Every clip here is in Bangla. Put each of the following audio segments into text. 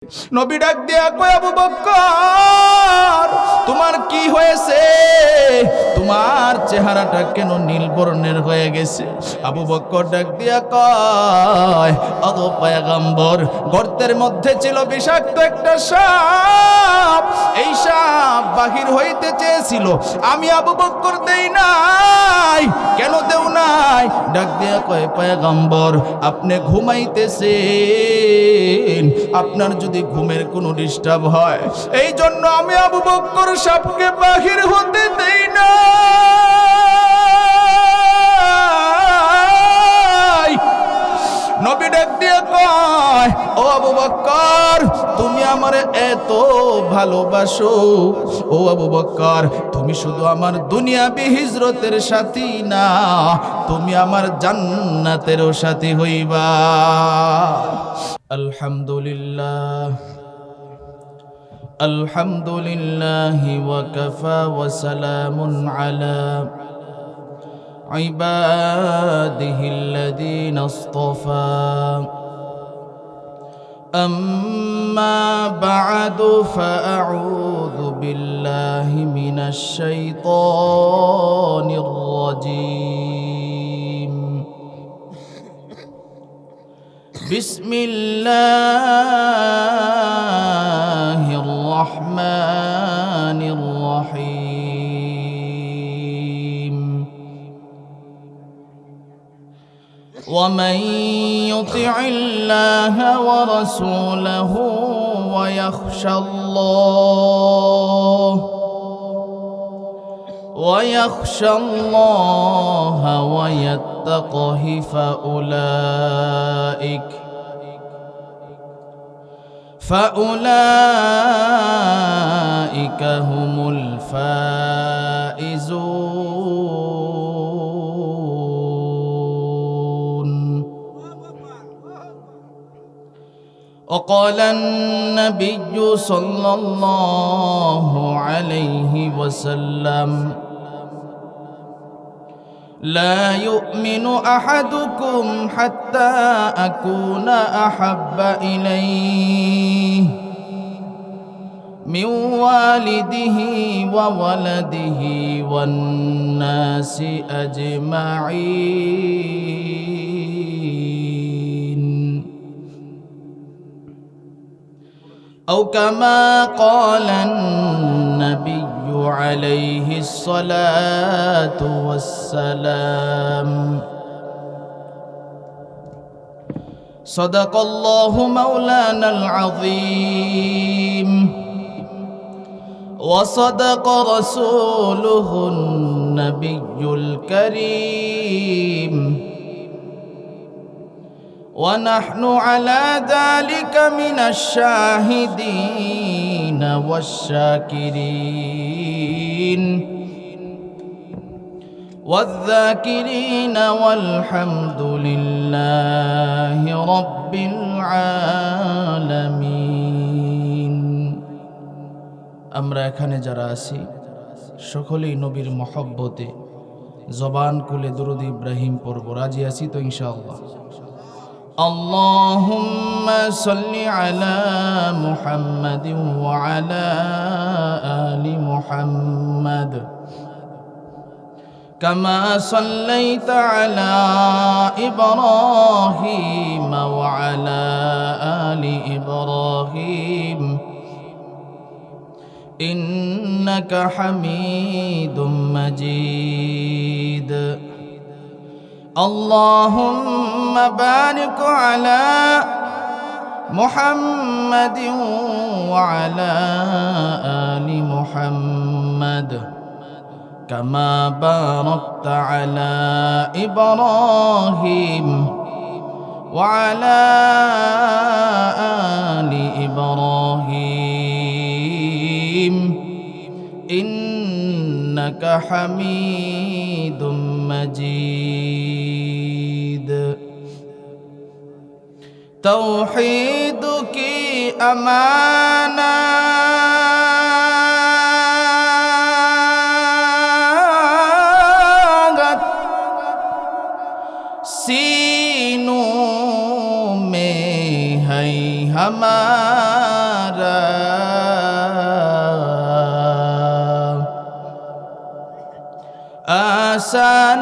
নবী ডাক দিয়া কয়, আবু বকর তোমার কি হয়েছে? তোমার চেহারাটা কেন নীল বর্ণের হয়ে গেছে? আবু বকর ডাক দিয়া কয়, ওগো পয়গম্বর, গর্তের মধ্যে ছিল বিষাক্ত একটা সাপ। এই সাপ বাহির হইতে চেয়েছিল, আমি আবু বকর দেই নাই। কেন দেও নাই? ডাক দিয়া কয়, পয়গম্বর আপনি ঘুমাইতেছেন, আপনার যদি ঘুমের কোনো ডিস্টার্ব হয়, এই জন্য আমি আবু বকর সাপকে বাহির হতে দেই না। নবী ডাক দিয়ে কয়, ও আবু বকর তুমি আমারে এত ভালোবাসো, ও আবু বকর তুমি শুধু আমার দুনিয়াবি হিজরতের সাথী না, তুমি আমার জান্নাতেরও সাথী হইবা। আলহামদুলিল্লাহ আলহামদুলিল্লাহ ওয়া কাফা ওয়া সালামুন আলা ইবাদিহিল্লাযীনা ইসতাফা। أما بعد فأعوذ بالله من الشيطان الرجيم. بسم الله الرحمن الرحيم. ومن يطع الله ورسوله ويخشى الله ويتقه فأولئك هم الفائزون. وقال النبي صلى الله عليه وسلم: لا يؤمن أحدكم حتى أكون أحب إليه من والده وولده والناس أجمعين، أو كما قال النبي عليه الصلاة والسلام. صدق الله مولانا العظيم، وصدق رسوله النبي الكريم، ونحن على ذلك من الشاهدين والشاكرين والذاكرين والحمد لله رب العالمين. আমরা এখানে যারা আছি সকলেই নবীর মহব্বতে জবান খুলে দুরূদ ইব্রাহিম পড়ব। রাজি আছি তো ইনশাআল্লাহ? اللهم صل على محمد وعلى آل محمد كما صليت على إبراهيم وعلى آل إبراهيم إنك حميد مجيد. اللهم بارك على محمد وعلى آل محمد كما باركت على إبراهيم وعلى آل إبراهيم إنك حميد مجيد. توحيد की अमानत सीनों में है हमारे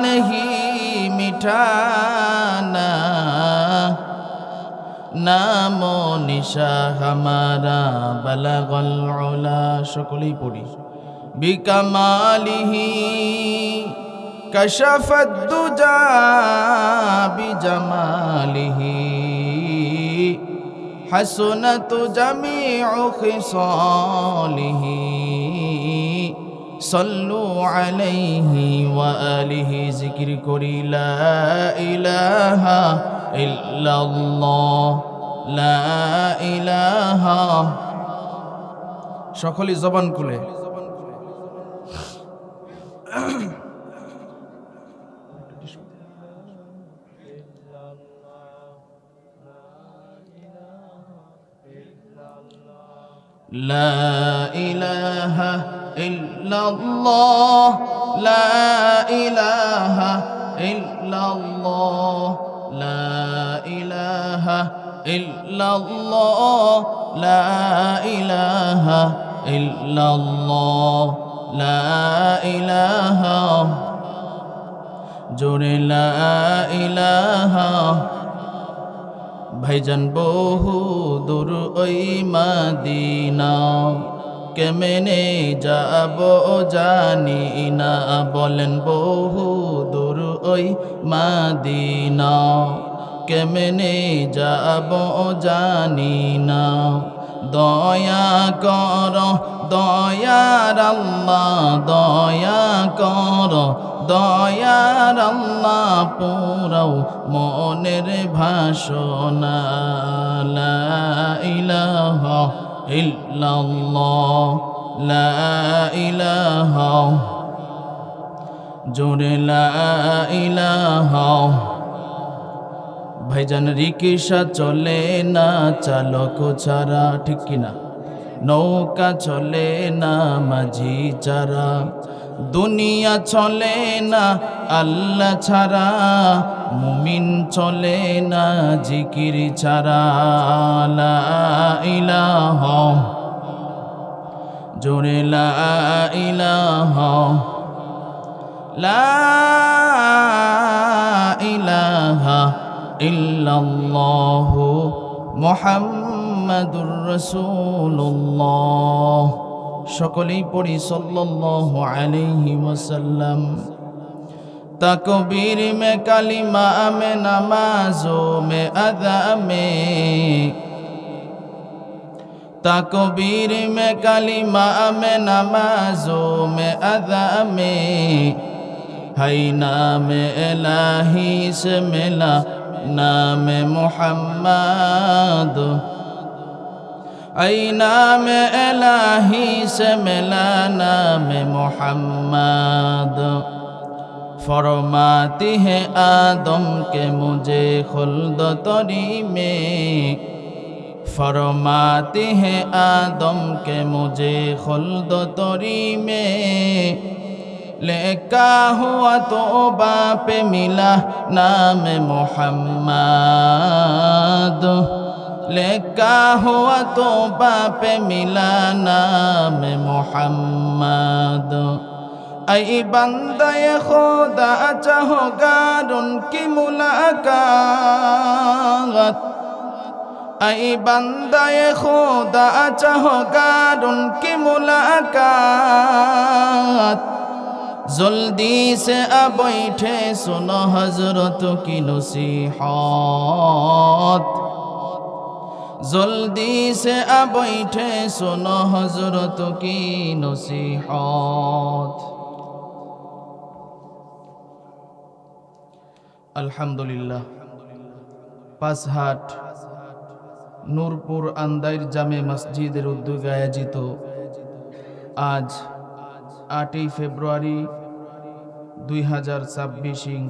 नहीं मिटाना, नामो निशा हमारा बलगल उला। সকলেই পড়ি। বিকামালিহি কশফত দুজা বিজামালিহি حسنت جميع خصاله صلوا عليه وآله ذكر করি لا إله إلا الله لا إله সকলে জবান খুলে لا إله إلا الله لا إله إلا الله لا إله إلا الله لا إله إلا الله لا إله জোরে লা ইলাহা। ভাইজান বহু দূর ওই মদিনা, কেমনে যাব জানি না। বলেন বহু দূর ওই মদিনা, কেমনে যাব জানি না। দয়া কর দয়ার আল্লাহ, দয়া কর দয়ার আল্লাহ, পুরাও মনের ভাষণা। লা ইলাহা ইল্লাল্লাহ লা ইলাহা জোরে লা ইলাহা। ভাইজান রিকশা চলে না চালক ছাড়া, ঠিক কিনা? নৌকা চলে না মাঝি ছাড়া, দুনিয়া চলে না আল্লাহ ছাড়া, মুমিন চলে না জিকির ছাড়া। লা ইলাহা জোরে লা ইলাহা লা ইলাহা ইল্লাল্লাহু মুহাম্মাদুর রাসূলুল্লাহ। সকলেই পড়ি সাল্লাল্লাহু আলাইহি ওয়াসাল্লাম। তাকবীর মে কালিমা মে নামাজো মে আদা মে, তাকবীর মে কালিমা মে নামাজো মে আদা মে, হাই নামে ইলাহি সে মিলা নামে মুহাম্মদ, ऐ नाम इलाही से मिला नाम मोहम्मद। फरमाती है आदम के मुझे खुल्द तरी में, फरमाती है आदम के मुझे खुल्द तरी में, लिखा हुआ तौबा पे मिला नाम मोहम्मद, लिखा हुआ तौबा पे मिला नाम मोहम्मद। ऐ बंदे खुदा चाहोगार उनकी मुलाकात, ऐ बंदे खुदा चाहोगार उनकी मुलाकात, जल्दी से अब बैठे सुनो हजरत की नसीहत, जल्दी से अब बैठे सुनो हजरत की नसीहत। আলহামদুলিল্লাহ। পাঁচহাট নূরপুর আন্দাইর জামে মসজিদের উদ্যোগে আয়োজিত আজ 8ই ফেব্রুয়ারি 2026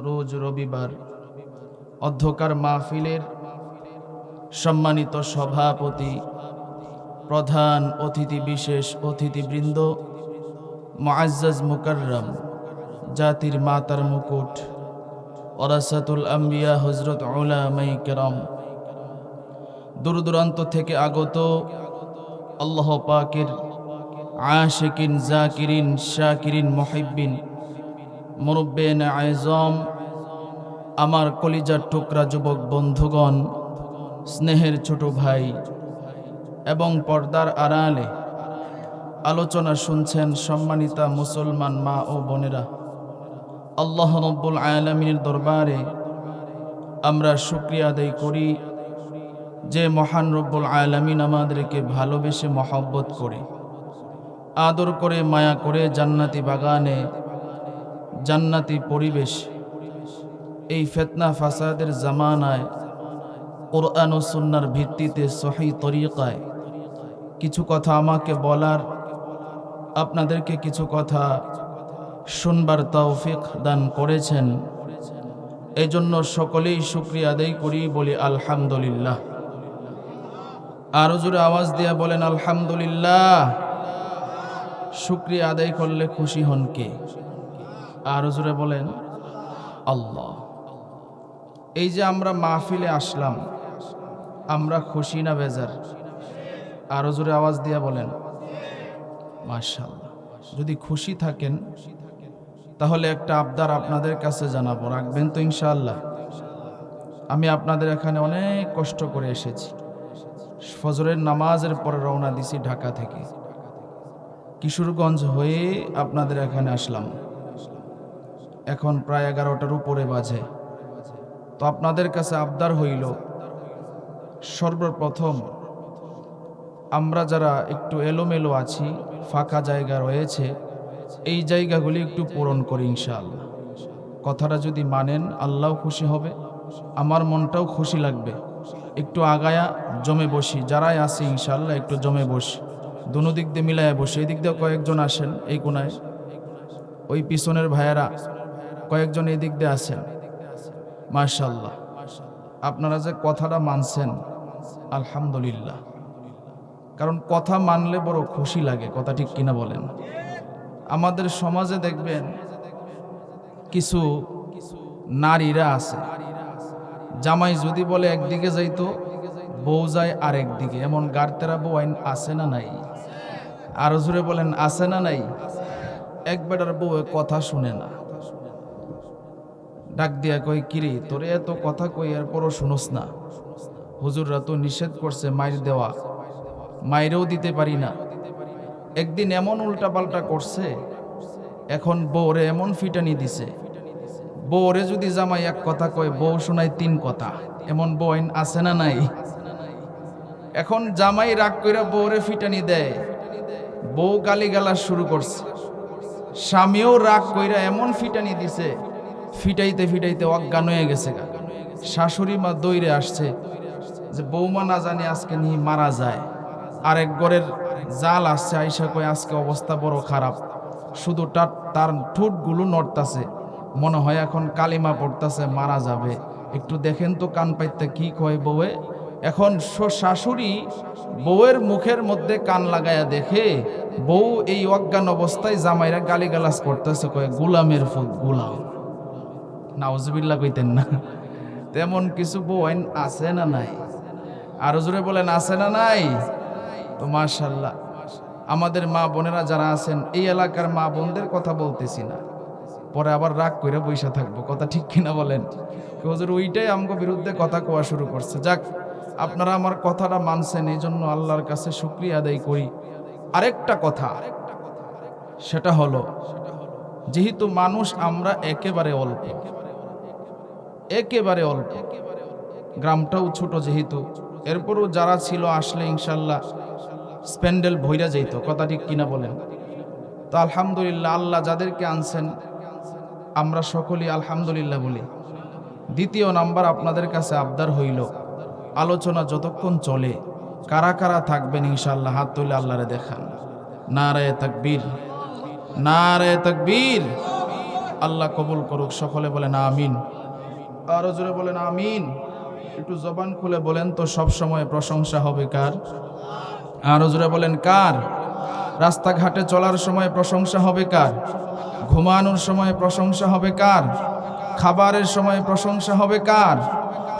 রোজ রবিবার অধ্যকার মাহফিলের সম্মানিত সভাপতি, প্রধান অতিথি, বিশেষ অতিথিবৃন্দ, মুআজ্জাজ মুকাররম, জাতির মাতার মুকুট, ওরাসাতুল আম্বিয়া হযরত উলামায়ে কেরাম, দূর দূরান্ত থেকে আগত আল্লাহ পাকের আশিকিন, জাকিরিন, শাকিরিন, মুহিব্বিন, মুরব্বিয়ানে আযম, আমার কলিজার টুকরা যুবক বন্ধুগণ, স্নেহের ছোট ভাই এবং পর্দার আড়ালে আলোচনা শুনছেন সম্মানিতা মুসলমান মা ও বোনেরা, আল্লাহ রাব্বুল আলামিনের দরবারে আমরা শুকরিয়া আদায় করি যে মহান রব্বুল আলামিন আমাদেরকে ভালোবেসে মহব্বত করে, আদর করে, মায়া করে জান্নাতি বাগানে, জান্নাতি পরিবেশ, এই ফিতনা ফাসাদের জামানায় কোরআন ও সুন্নাহর ভিত্তিতে সহিহ তরিকায় কিছু কথা আমাকে বলার, আপনাদেরকে কিছু কথা শুনবার তৌফিক দান করেছেন। এই জন্য সকলেই শুকরিয়া আদায় করি, বলি আলহামদুলিল্লাহ। আরো জোরে আওয়াজ দিয়ে বলেন আলহামদুলিল্লাহ। শুকরিয়া আদায় করলে খুশি হন কে? আরো জোরে বলেন আল্লাহ। এই যে আমরা মাহফিলে আসলাম, আমরা খুশি না বেজার? আরো জোরে আওয়াজ দিয়ে বলেন মাশাআল্লাহ। যদি খুশি থাকেন তাহলে একটা আবদার আপনাদের কাছে জানাবো, রাখবেন তো ইনশাআল্লাহ? আমি আপনাদের এখানে অনেক কষ্ট করে এসেছি, ফজরের নামাজের পরে রওনা দিছি ঢাকা থেকে, কিশোরগঞ্জ হয়ে আপনাদের এখানে আসলাম। এখন প্রায় 11টার উপরে বাজে। তো আপনাদের কাছে আবদার হইল, সর্বপ্রথম আমরা যারা একটু এলোমেলো আছি, ফাঁকা জায়গা রয়েছে, এই জায়গাগুলি একটু পূরণ করি ইনশাআল্লাহ। কথাটা যদি মানেন আল্লাহও খুশি হবে, আমার মনটাও খুশি লাগবে। একটু আগায়া জমে বসি, যারাই আসি ইনশাআল্লাহ একটু জমে বসি, দুনো দিক দিয়ে মিলায় বসি। এই দিক দিয়ে কয়েকজন আসেন, এই কোনায় ওই পিছনের ভাইয়েরা কয়েকজন এই দিক দিয়ে আসেন। মাশাআল্লাহ, আপনারা যে কথাটা মানছেন আলহামদুলিল্লাহ। কারণ কথা মানলে বড় খুশি লাগে, কথা ঠিক কিনা বলেন? আমাদের সমাজে দেখবেন কিছু নারীরা আছে, জামাই যদি বলে একদিকে যাইতো, বউ যায় আরেক দিকে। এমন গার্তেরা বউ আইন আছে না নাই? আরো জোরে বলেন আছে না নাই? এক বেটার বউ কথা শুনে না, ডাক দিয়া কই, কিরে তোরে এত কথা কই এরপরও শুনোস না? হুজুররা তো নিষেধ করছে মাইর দেওয়া, মাইরেও দিতে পারি না। একদিন এমন উল্টা পাল্টা করছে, এখন বউরে এমন ফিটানি দিছে, বউরে যদি জামাই এক কথা কয়, বউ শোনায় 3 কথা। এমন বউ আইন আছে না নাই? এখন জামাই রাগ কইরা বউরে ফিটানি দেয়, বউ গালিগালাজ শুরু করছে। স্বামীও রাগ কইরা এমন ফিটানি দিছে, ফিটাইতে ফিটাইতে অজ্ঞান হয়ে গেছে। শাশুড়ি মা দৌড়ে আসছে যে বৌমা না জানি আজকে নিয়ে মারা যায়। আরেক ঘরের জাল আসছে, আইসা কয় আজকে অবস্থা বড় খারাপ, শুধু তার ঠোঁটগুলো নড়তাছে, মনে হয় এখন কালিমা পড়তাছে, মারা যাবে। একটু দেখেন তো কান পাইতে কি কয় বউয়ে। এখন শাশুড়ি বউয়ের মুখের মধ্যে কান লাগায়া দেখে বউ এই অজ্ঞান অবস্থায় জামাইরা গালিগালাজ করতেছে, কয় গোলামের ফুট গোলাম। নাউজুবিল্লাহ কইতেন না? তেমন কিছু বউ আইন আছে না নাই? আরো জোরে বলেন আছে না নাই? তো মাশাআল্লাহ, আমাদের মা বোনেরা যারা আছেন, এই এলাকার মা বোনদের কথা বলতেছি না, পরে আবার রাগ কইরা বইসা থাকবো, কথা ঠিক কিনা বলেন? হুজুর ওইটাই আমগো বিরুদ্ধে কথা কোয়া শুরু করছে। যাক, আপনারা আমার কথাটা মানছেন, এই জন্য আল্লাহর কাছে শুকরিয়া আদায় করি। আরেকটা কথা, সেটা হলো, যেহেতু মানুষ আমরা একেবারে অল্প, গ্রামটাও ছোট যেহেতু, এরপরও যারা ছিল আসলে ইনশাল্লাহ স্প্যান্ডেল ভইরা যাইতো, কথা ঠিক কিনা বলেন? তো আলহামদুলিল্লাহ, আল্লাহ যাদেরকে আনছেন আমরা সকলেই আলহামদুলিল্লাহ বলি। দ্বিতীয় নাম্বার, আপনাদের কাছে আবদার হইল, আলোচনা যতক্ষণ চলে কারা কারা থাকবেন ইনশাআল্লাহ হাত তুলে আল্লাহরে দেখান। নারায়ে তাকবীর, নারায়ে তাকবীর। আল্লাহ কবুল করুক, সকলে বলেন আমিন। আরো জোরে বলেন আমিন। একটু জবান খুলে বলেন তো, সব সময় প্রশংসা হবে কার? আরো জোরে বলেন কার? রাস্তাঘাটে চলার সময় প্রশংসা হবে কার? ঘুমানোর সময় প্রশংসা হবে কার? খাবারের সময় প্রশংসা হবে কার?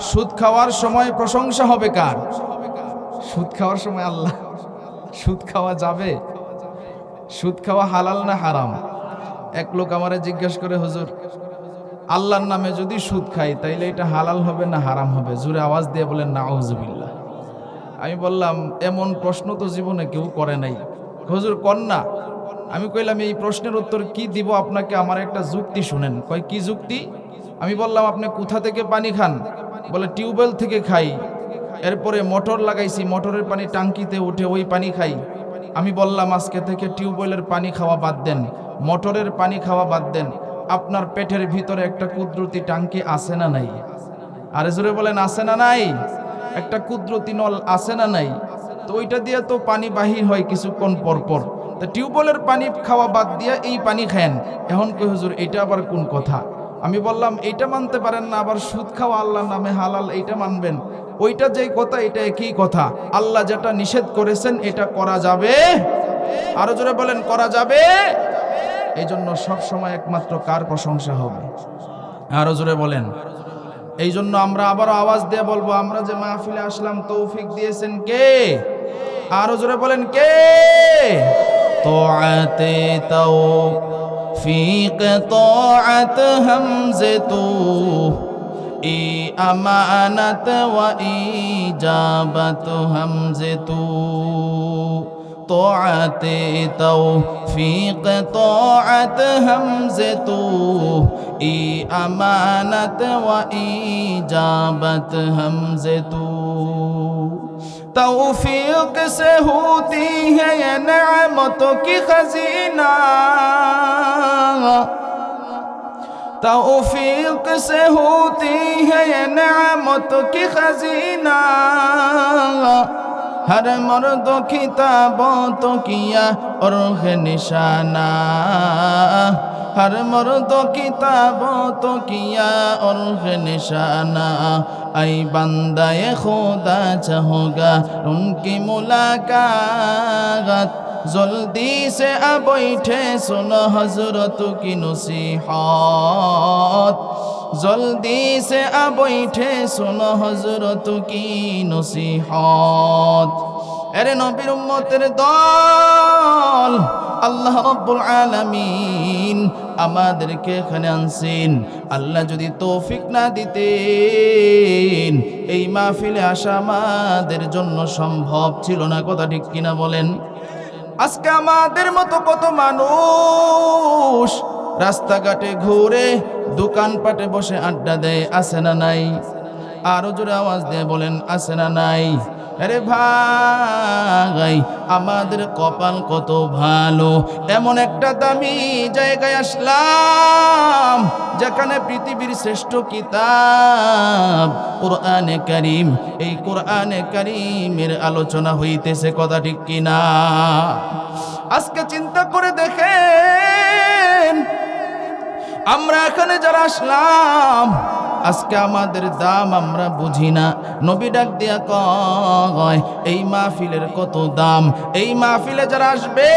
সুদ খাওয়ার সময় প্রশংসা হবে কার? সুদ খাওয়ার সময় আল্লাহ, সুদ খাওয়া যাবে? সুদ খাওয়া হালাল না হারাম? এক লোক আমারে জিজ্ঞেস করে, হুজুর আল্লাহর নামে যদি সুদ খাই তাইলে এটা হালাল হবে না হারাম হবে? জোরে আওয়াজ দিয়ে বলেন নাউজুবিল্লাহ। আমি বললাম, এমন প্রশ্ন তো জীবনে কেউ করে নাই। হুজুর কন্যা। আমি কইলাম, এই প্রশ্নের উত্তর কি দিব আপনাকে, আমার একটা যুক্তি শুনেন। কয়, কি যুক্তি? আমি বললাম, আপনি কোথা থেকে পানি খান? বলে, টিউবওয়েল থেকে খাই। এরপরে মোটর লাগাইছি, মোটরের পানি টাঙ্কিতে উঠে ওই পানি খাই। আমি বললাম, আজকে থেকে টিউবওয়েলের পানি খাওয়া বাদ দেন, মোটরের পানি খাওয়া বাদ দেন। আপনার পেটের ভিতরে একটা কুদরতি টাঙ্কি আছে না নাই? আরে জোরে বলেন, আছে না নাই? একটা কুদরতি নল আছে না নাই? তো ওইটা দিয়ে তো পানি বাহির হয় কিছুক্ষণ পর পর। তা টিউবওয়েলের পানি খাওয়া বাদ দিয়ে এই পানি খায়েন। এখন কই হুজুর, এটা আবার কোন কথা? আমি বললাম, এইটা মানতে পারেন না, আবার সুদ খাওয়া আল্লাহর নামে হালাল এইটা মানবেন? ওইটা যেই কথা এটা একই কথা। আল্লাহ যেটা নিষেধ করেছেন এটা করা যাবে। আরো জোরে বলেন, করা যাবে। এই জন্য সবসময় একমাত্র কার প্রশংসা হবে? আরো জোরে বলেন। এই জন্য আমরা আবারও আওয়াজ দিয়ে বলবো, আমরা যে মাহফিলে আসলাম তৌফিক দিয়েছেন কে? আরো জোরে বলেন, কে? তোআতে তৌফিক তোআত হামজে তু ই আমানত ওয়া ইজাবত হামজে তু। তোআতে তৌফিক তোআত হামজে তু ই আমানত ওয়া ইজাবত হামজে তু। तौफीक से होती है ये नेमतों की खजीना, तौफीक से होती है ये नेमतों की खजीना। हर मर्द की ताबतों किया और है निशाना, हर मर्द की ताबतों किया और है निशाना। ऐ बंदाए खुदा चाहोगा उनकी मुलाकात, जल्दी से आ बैठे सुनो हजरत की नसीहत, जल्दी से आ बैठे सुनो हजरत की नसीहत। এরে নবীর উম্মতের দল, আল্লাহ রাব্বুল আলামিন আমাদেরকে এখানে আনছেন। আল্লাহ যদি তৌফিক না দিতেন এই মাহফিলে আসা আমাদের জন্য সম্ভব ছিল না। কথা ঠিক কিনা বলেন? আজকে আমাদের মতো কত মানুষ রাস্তাঘাটে ঘুরে দোকানপাটে বসে আড্ডা দেয়, আছে না নাই? আরো জোরে আওয়াজ দিয়ে বলেন, আছে না নাই? আরে ভাই, আমাদের কপাল কত ভালো, এমন একটা দামি জায়গায় আসলাম যেখানে পৃথিবীর শ্রেষ্ঠ কিতাব কোরআনে কারীম, এই কোরআনে কারীমের আলোচনা হইতেছে। কথা ঠিক কিনা? আজকে চিন্তা করে দেখেন, আমরা এখানে যারা আসলাম আজকে আমাদের দাম আমরা বুঝি না। নবী ডাক দিয়া কয়, এই মাহফিলের কত দাম। এই মাহফিলে যারা আসবে,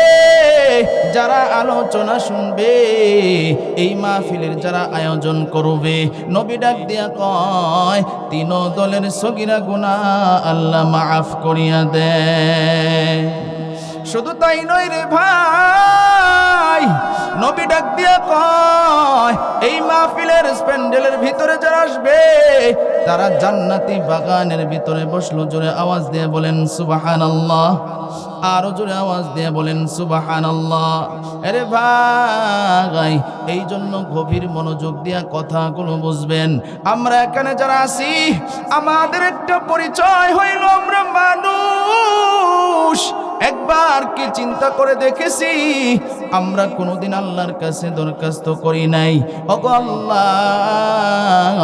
যারা আলোচনা শুনবে, এই মাহফিলের যারা আয়োজন করবে, নবী ডাক দিয়া কয়, তিন দলের সগীরা গুনাহ আল্লাহ মাফ করিয়া দেয়। শুধু তাই নয় রে ভাই, নবী ডাক দিয়া কয়, এই মাহফিলের প্যান্ডেলের ভিতরে যারা আসবে তারা জান্নাতি বাগানের ভিতরে বসলো। জোরে আওয়াজ দিয়ে বলেন সুবহানাল্লাহ। আরো জোরে আওয়াজ দিয়ে বলেন সুবহানাল্লাহ। আরে ভাই, এই জন্য গভীর মনোযোগ দিয়া কথাগুলো বুঝবেন। আমরা এখানে যারা আছি আমাদের একটা পরিচয় হইল আমরা মানুষ। একবার কি চিন্তা করে দেখেছি আমরা কোনোদিন আল্লাহর কাছে দরখাস্ত করি নাই, ওগো আল্লাহ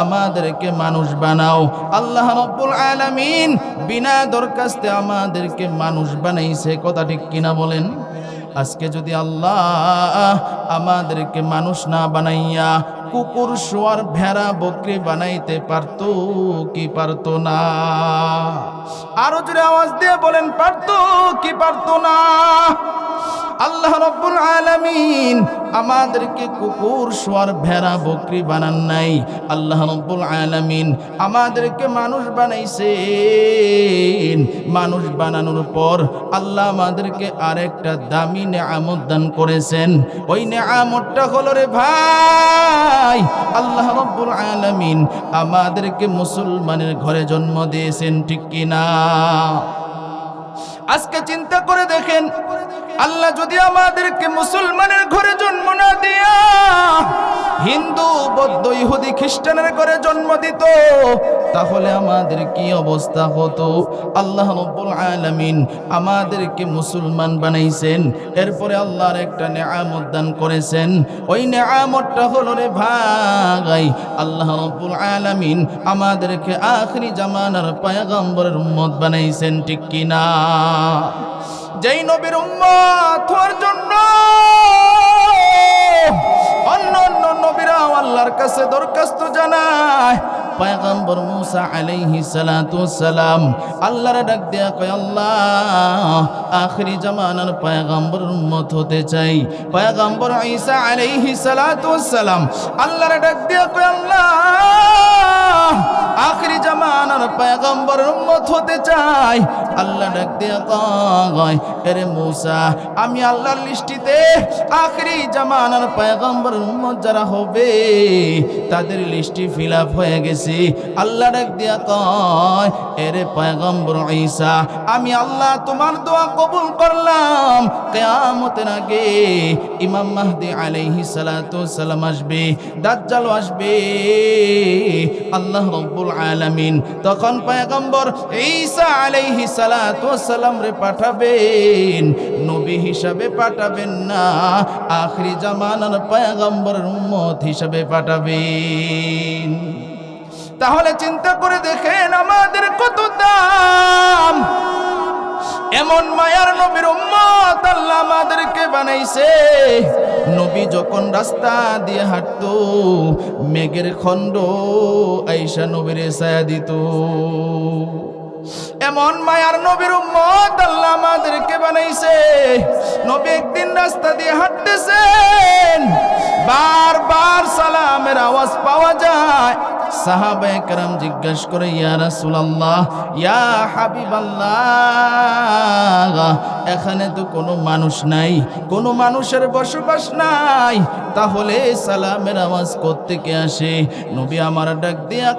আমাদেরকে মানুষ বানাও। আল্লাহ রাব্বুল আলামিন বিনা দরখাস্তে আমাদেরকে মানুষ বানাইছে। কথা ঠিক কিনা বলেন? আজকে যদি আল্লাহ আমাদেরকে মানুষ না বানাইয়া কুকুর, শুয়োর, ভেড়া, বকরি বানাইতে পারতো কি পারতো না? আরো জোরে আওয়াজ দিয়ে বলেন, পারতো কি পারতো না? আল্লাহ রাব্বুল আলামিন আমাদেরকে কুকুর শুয়ার ভেড়া বকরি বানান নাই। আল্লাহ রাব্বুল আলামিন আমাদেরকে মানুষ বানাইছেন। মানুষ বানানোর পর আল্লাহ আমাদেরকে আরেকটা দামি নেয়ামত দান করেছেন। ওই নেয়ামতটা হলো রে ভাই, আল্লাহ রাব্বুল আলামিন আমাদেরকে মুসলমানের ঘরে জন্ম দিয়েছেন, ঠিক কিনা? আজকে চিন্তা করে দেখেন, আল্লাহ যদি আমাদেরকে মুসলমানের ঘরে জন্ম না দিয়া হিন্দু বৌদ্ধ ইহুদি খ্রিস্টানের ঘরে জন্ম দিত, তাহলে আমাদের কি অবস্থা হতো? আল্লাহ রাব্বুল আলামিন আমাদেরকে মুসলমান বানাইছেন, এরপরে আল্লাহর একটা নেয়ামত দান করেছেন। ওই নেয়ামতটা হলো রে ভাই, আল্লাহ রাব্বুল আলামিন আমাদেরকে আখিরি জামানার পয়গম্বরের উম্মত বানাইছেন, ঠিক কিনা? যেই নবীর উম্মত হওয়ার জন্য অন্য অন্য নবীরা আল্লাহর কাছে দরখাস্ত জানায়। পয়গম্বর মুসা আলাইহিস সালাতু ওয়াস সালাম আল্লাহর ডাক দেয়া কয়, আল্লাহ আখিরি জামানার পয়গম্বরের উম্মত হতে চাই। পয়গম্বর ঈসা আলাইহিস সালাতু ওয়াস সালাম আল্লাহর ডাক দেয়া কয়, আল্লাহ আখিরি জামানার পয়গম্বরের উম্মত হতে চাই। আল্লাহ ডাক দেয়া কয়, আরে মুসা, আমি আল্লাহর লিস্টিতে আখিরি জামানার পয়গম্বরের উম্মত যারা হবে তাদের লিস্টি ফিল আপ হয়ে গেছে। আল্লাহ ডাক দিয়া কয়, এরে পয়গম্বর ঈসা, আমি আল্লাহ তোমার দোয়া কবুল করলাম। কিয়ামতের আগে ইমাম মাহদি আলাইহিস সালাতু ওয়াস সালাম আসবে, দাজ্জাল আসবে। আল্লাহ রাব্বুল আলামিন তখন পয়গম্বর ঈসা আলাইহিস সালাতু ওয়াস সালাম রে পাঠাবেন, নবী হিসাবে পাঠাবেন না, আখিরি জামানার পয়গম্বরের উম্মত হিসাবে পাঠাবেন। তাহলে চিন্তা করে দেখেন আমাদের কত দাম। এমন মায়ার নবীর উম্মত আল্লাহ আমাদেরকে বানাইছে। নবী যখন রাস্তা দিয়ে হাঁটতো, মেঘের খণ্ড আইসা নবীরে ছায়া দিত। এমন মায়ার নবীর উম্মত আল্লাহ আমাদেরকে বানাইছে। নবী একদিন রাস্তা দিয়ে হাঁটতেছেন, বারবার সালামের আওয়াজ পাওয়া যায়। সাহাবায়ে কেরাম জিজ্ঞাসা করে, ইয়া রাসূলুল্লাহ, ইয়া হাবিবাল্লাহ, এখানে তো কোনো মানুষ নাই, কোনো মানুষের বসবাস নাই, তাহলে সালামের আওয়াজ কোত্থেকে আসে? নবী আমার ডাক দিয়া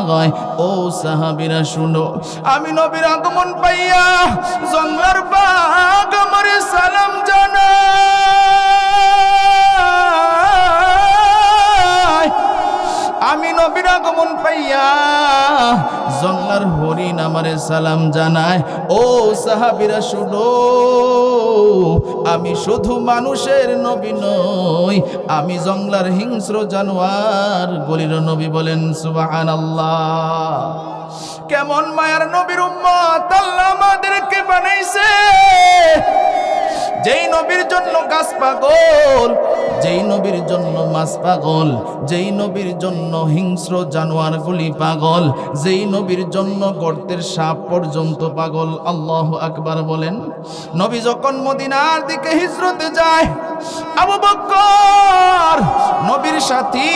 কয়, ও সাহাবীরা শুনো, আমি নবীর আগমন পাইয়া জঙ্গলার বাগ আমারে সালাম জানায়। আমি নবীর আগমন পাইয়া জঙ্গলার হরিণ আমারে সালাম জানায়। ও সাহাবীরা শুনো, আমি শুধু মানুষের নবী নই, আমি জঙ্গলার হিংস্র জানোয়ার গলির নবী। বলেন সুবহানাল্লাহ। কেমন মায়ার নবীর উম্মত আল্লাহ আমাদেরকে বানাইছে। যেই নবীর জন্য গাছ পাগল, যেই নবীর জন্য মাছ পাগল, যেই নবীর জন্য হিংস্র জানোয়ারগুলি পাগল, যেই নবীর জন্য গর্তের সাপ পর্যন্ত পাগল। আল্লাহু আকবার বলেন। নবী যখন মদিনার দিকে হিজরতে যায়, আবু বকর নবীর সাথী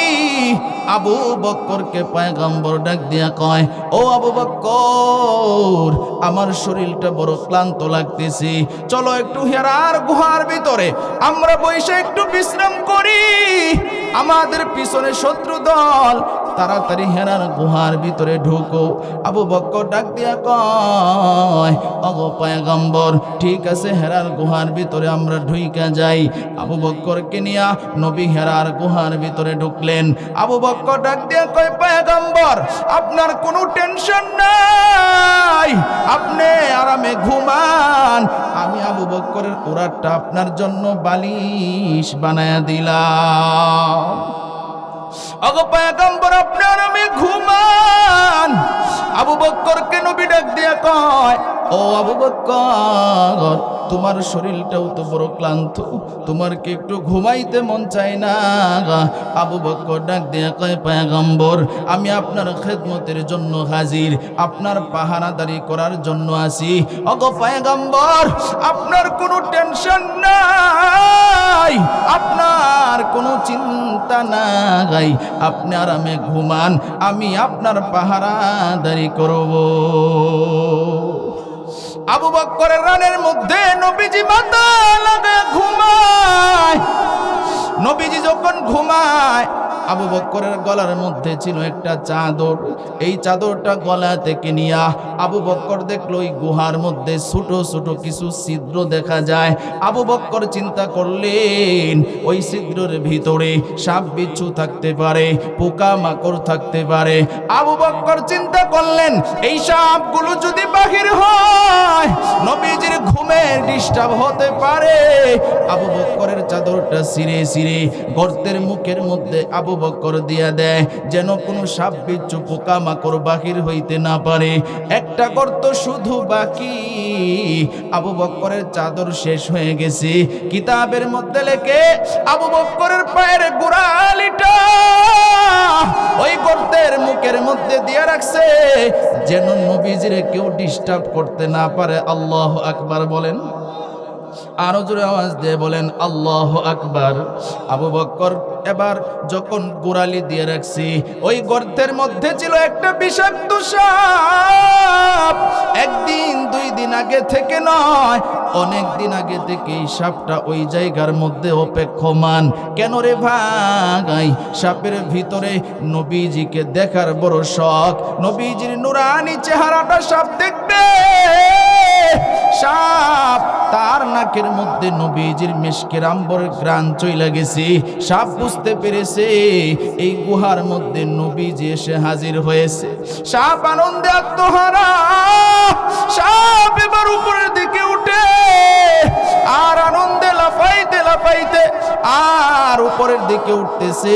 আবু বকরকে পয়গম্বর ডাক দিয়া কয়, ও আবু বকর, আমার শরীরটা বড় ক্লান্ত লাগতেছে, চলো একটু হেরার গুহার ভিতরে আমরা বসে একটু বিশ্রাম করি। আমাদের পিছনে শত্রু দল, তাড়াতাড়ি হেরার গুহার ভিতরে ঢুকো। আবু বকর ডাক দিয়া কয়, ওগো পয়গম্বর, ঠিক আছে, হেরার গুহার ভিতরে আমরা ঢুইকা যাই। আবু বকরকে নিয়া নবী হেরার গুহার ভিতরে ঢুকলেন। আবু বকর ডাক দিয়া কয়, পয়গম্বর, আপনার কোনো টেনশন নাই, আপনি আরামে ঘুমান, আমি আবু বকরের উরাতটা আপনার জন্য বালিশ বানায়া দিলাম। ওগো পয়গম্বর, আপনি আরামে ঘুমান। আবু বকরকে নবী ডাক দিয়া কয়, ও আবু বকর, তোমার শরীরটাও তো বড় ক্লান্ত, তোমার কি একটু ঘুমাইতে মন চায় না? আবু বকর ডাক দিয়ে কয়, পয়গম্বর, আমি আপনার খেদমতের জন্য হাজির, আপনার পাহারাদারি করার জন্য আসি। ওগো পয়গম্বর, আপনার কোনো টেনশন নাই, আপনার কোনো চিন্তা নাই, আপনি আরামে ঘুমান, আমি আপনার পাহারাদারি করব। আবু বকরের রানের মধ্যে নবীজি মাথা লাগা ঘুমায়। নবীজি যখন ঘুমায়, আবু বকরের গলার মধ্যে ছিল একটা চাদর। এই চাদরটা গলা থেকে নিয়া আবু বকর দেখলো ওই গুহার মধ্যে ছোট ছোট কিছু ছিদ্র দেখা যায়। আবু বকর চিন্তা করলেন, ওই ছিদ্রের ভিতরে সাপ বিচ্ছু থাকতে পারে, পোকা মাকড় থাকতে পারে। আবু বকর চিন্তা করলেন, এই সাপগুলো যদি বাহির হয়, নবীজির ঘুমের ডিস্টার্ব হতে পারে। আবু বকরের চাদরটা ছিঁড়ে ছিঁড়ে গর্তের মুখের মধ্যে আবু বকর দিয়া দেয়, যেন কোনো সাপ বিচ্ছু পোকা মাকড় বাহির হইতে না পারে। একটা গর্ত শুধু বাকি। আবু বকরের চাদর শেষ হয়ে গেছে। কিতাবের মধ্যে লেখে, আবু বকরের পায়ের গোড়ালিটা ওই গর্তের মুখের মধ্যে দিয়ে রাখছে, যেন নবীজিরে কেউ ডিস্টার্ব করতে না পারে। আল্লাহু আকবার বলেন, আরো জোরে আওয়াজ দিয়ে বলেন আল্লাহু আকবার। আবু বকর এবার যখন গোড়ালি দিয়ে রাখছি, ওই গর্তের মধ্যে ছিল একটা বিষাক্ত সাপ। একদিন দুই দিন আগে থেকে নয়, অনেক দিন আগে থেকে এই সাপটা ওই জায়গার মধ্যে অপেক্ষমান। কেন রে ভাই? সাপের ভিতরে নবীজিকে দেখার বড় শখ। নবীজির নুরানি চেহারাটা সাপ দেখবে। সাপ তার নাকের মধ্যে নবীজির মিশকের আম্বরের ঘ্রাণ চইলা গেছে। সাপ বুঝতে পেরেছে এই গুহার মধ্যে নবীজি এসে হাজির হয়েছে। সাপ আনন্দে আত্মহারা। সাপ এবার উপরের দিকে উঠে আর আনন্দে লাফাইতে লাফাইতে আর উপরের দিকে উঠতেছে।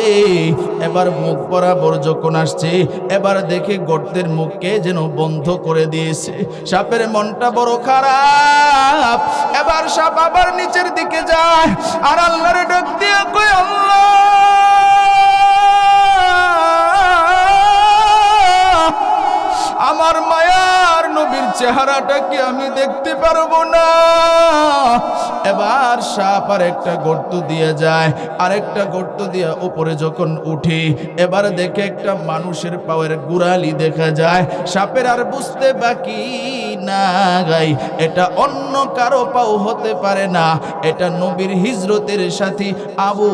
এবার মুখ বরাবর যখন আসছে, এবার দেখে গর্তের মুখকে যেন বন্ধ করে দিয়েছে। সাপের মনটা বড় খারাপ। এবার সাপ আবার নিচের দিকে যায় আর আল্লাহর ডাক দিয়ে কয়, আল্লাহ, আমার মায়ার নবীর চেহারাটা কি আমি দেখতে পারবো না? এবার সাপ আর একটা গর্ত দিয়ে যায়, আর একটা গর্ত দিয়ে উপরে যখন উঠে, এবার দেখে একটা মানুষের পায়ের গোড়ালি দেখা যায়। সাপের আর বুঝতে বাকি না গাই, এটা অন্য কারো পাও হতে পারে না, এটা নবীর হিজরতের সাথী আবু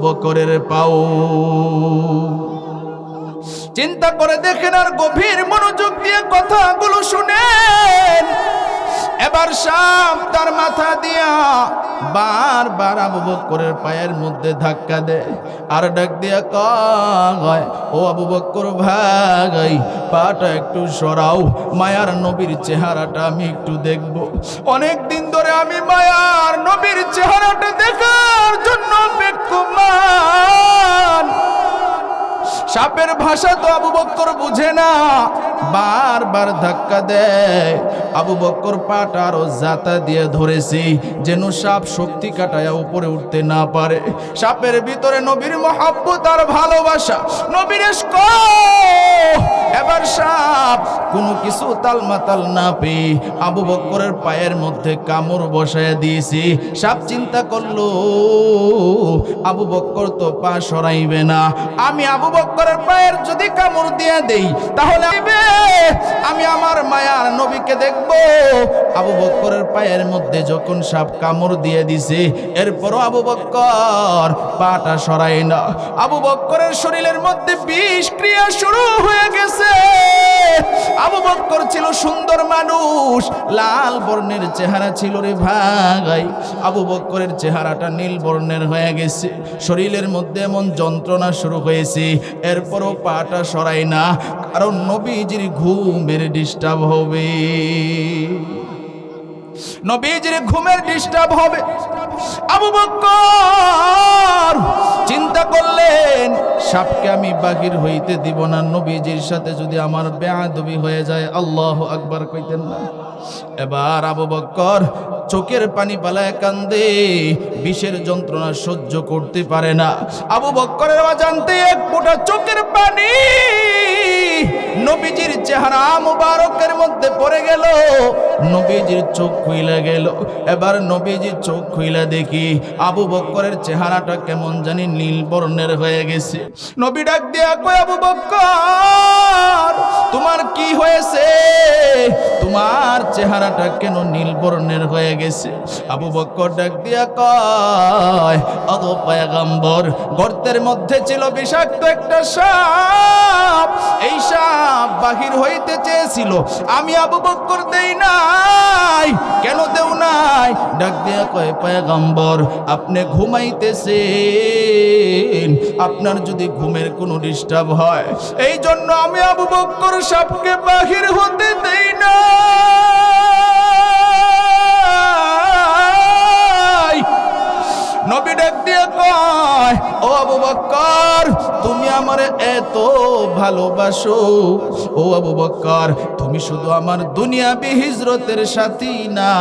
বকরের পাও। চিন্তা করে দেখেন আর গভীর মনোযোগ দিয়ে কথাগুলো শুনেন। এবার সাপ তার মাথা দিয়া বারবার আবু বকরের পায়ের মধ্যে ধাক্কা দেয় আর ডাক দিয়া কয়, ও আবু বকর ভাই, পাটা একটু সরাও, মায়ার নবীর চেহারাটা আমি একটু দেখব। অনেক দিন ধরে আমি মায়ার নবীর চেহারাটা দেখার জন্য অপেক্ষমান। সাপের ভাষা তো আবু বকর বুঝে না, বারবার ধাক্কা দেয়। আবু বকর পাটা আরো জাতা দিয়ে ধরেছি, যেন সাপ শক্তি কাটায়া উপরে উঠতে না পারে। সাপের ভিতরে নবীর মহব্বত আর ভালোবাসা, নবীর ইশক। এবার সাপ কোনো কিছু তালমাতাল না পেয়ে আবু বকরের পায়ের মধ্যে কামড় বসায় দিয়েছে। সাপ চিন্তা করলো, আবু বকর তো পা সরাইবে না, আমি আবু বকরের পায়ের যদি কামড় দিয়ে দেই তাহলে আমি আমার মায়ার নবীকে দেখব। আবু বকরের পায়ের মধ্যে যখন সাপ কামড় দিয়ে দিছে, এরপরও আবু বকর পাটা সরায় না। আবু বকরের শরীরের মধ্যে বিষ ক্রিয়া শুরু হয়ে গেছে। আবু বকর ছিল সুন্দর মানুষ, লাল বর্ণের চেহারা ছিল রে ভাই। আবু বকরের চেহারাটা নীল বর্ণের হয়ে গেছে, শরীরের মধ্যে এমন যন্ত্রণা শুরু হয়েছে। এরপরও পাটা সরাই না, কারণ নবীজির ঘুমের ডিস্টার্ব হবে। নবীজির ঘুমের ডিস্টার্ব হবে। আবু বকর চিন্তা করলেন, সাপকে আমি বাহির হইতে দিব না, নবীজির সাথে যদি আমার বেয়াদবি হয়ে যায় আল্লাহু আকবার কইতেন না। এবার আবু বকর চোখের পানি পালায় কান্দে, বিষের যন্ত্রণা সহ্য করতে পারে না। আবু বকরের জানতে এক ফোঁটা চোখের পানি নবীজির চেহারা মুবারকের মধ্যে পড়ে গেল, নবীজির চোখ খুইলা গেল। এবার নবীজির চোখ খুইলা দেখি আবু বকরের চেহারাটা কেমন জানি নীল বর্ণের হয়ে গেছে। নবী ডাক দিয়া কয়, আবু বকর তোমার কি হয়েছে? তোমার চেহারাটা কেন নীল বর্ণের হয়ে গেছে? আবু বকর ডাক দিয়া কয়, ওগো পয়গম্বর, গর্তের মধ্যে ছিল বিষাক্ত একটা সাপ, এই সাপ বাহির হইতে চেয়েছিল, আমি আবু বকর দেই নাই। কেন দেও নাই? ডাক দিয়া কয়, পয়গম্বর আপনি ঘুমাইতেছেন, আপনার যদি ঘুমের কোনো ডিস্টার্ব হয় এই জন্য আমি আবু বকর সাপকে বাহির হতে দেই না। নবী ডাক দিয়ে কয়, ও আবু বকর তুমি আমারে এত ভালোবাসো, ও আবু বকর তুমি শুধু আমার দুনিয়াবি হিজরতের সাথী না,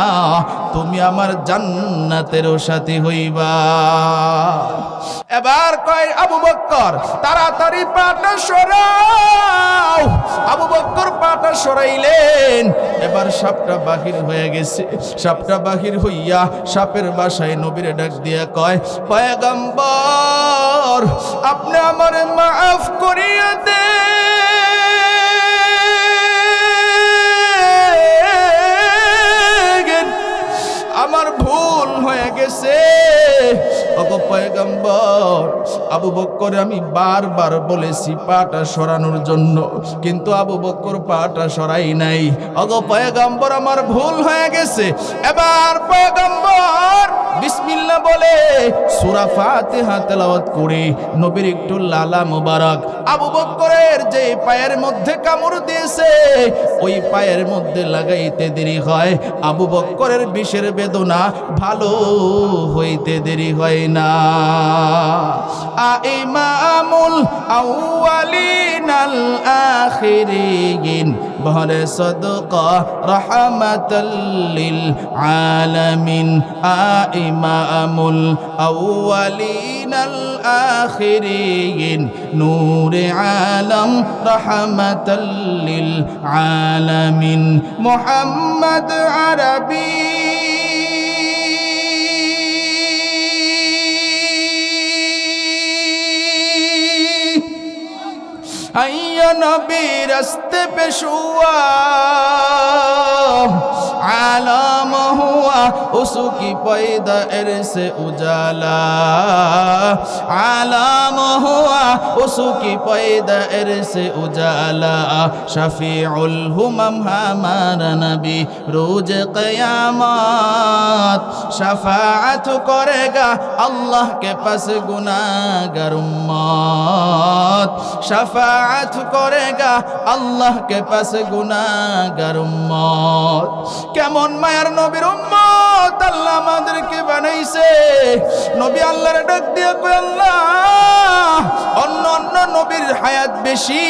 তুমি আমার জান্নাতেরও সাথী হইবা। এবার কয়, আবু বকর তাড়াতাড়ি পাটা সরাও। আবু বকর পাটা সরাইলেন, এবার সাপটা বাহির হয়ে গেছে। সাপটা বাহির হইয়া সাপের বাসায় নবীরে ডাক দিয়া কয়, পয়গম্বর আপনি আমারে মাফ করিয়া দেন, আমার ভুল হয়ে গেছে। ওগো পয়গম্বর, আবু বকর আমি বারবার বলেছি পাটা সরানোর জন্য, কিন্তু আবু বকর পাটা সরাই নাই। ওগো পয়গম্বর আমার ভুল হয়ে গেছে। এবার পয়গম্বর বিসমিল্লাহ বলে সূরা ফাতিহা তেলাওয়াত করে নবীর একটু লালা মুবারক আবু বকরের যে পায়ের মধ্যে কামড় দিয়েছে ওই পায়ের মধ্যে লাগাইতে দেরি হয়, আবু বকরের বিষের বেদনা ভালো হইতে দেরি হয় না। ইমামুল আউয়ালিন আল আখিরিন বহরে সদকা রাহমাতাল লিল আলামিন। ইমামুল আউয়ালিন আল আখিরিন নূরে আলম রাহমাতাল লিল আলামিন। মুহাম্মদ আরবি আইয়া নবী রাস্তে পেশুয়া आलम हुआ उसकी पैदा से उजाला, आलम हुआ उसकी पैदा से उजाला। शफीउल हुमम हमारा नबी रोज क़यामत, शफाअत करेगा अल्लाह के पास गुनाहगार उम्मत, शफाअत करेगा अल्लाह के पास गुनाहगार उम्मत। কেমন মায়ার নবীর উম্মত আল্লাহ আমাদেরকে বানাইছে। নবী আল্লাহর ডাক দিয়ে কই, আল্লাহ অন্য অন্য নবীর হায়াত বেশি,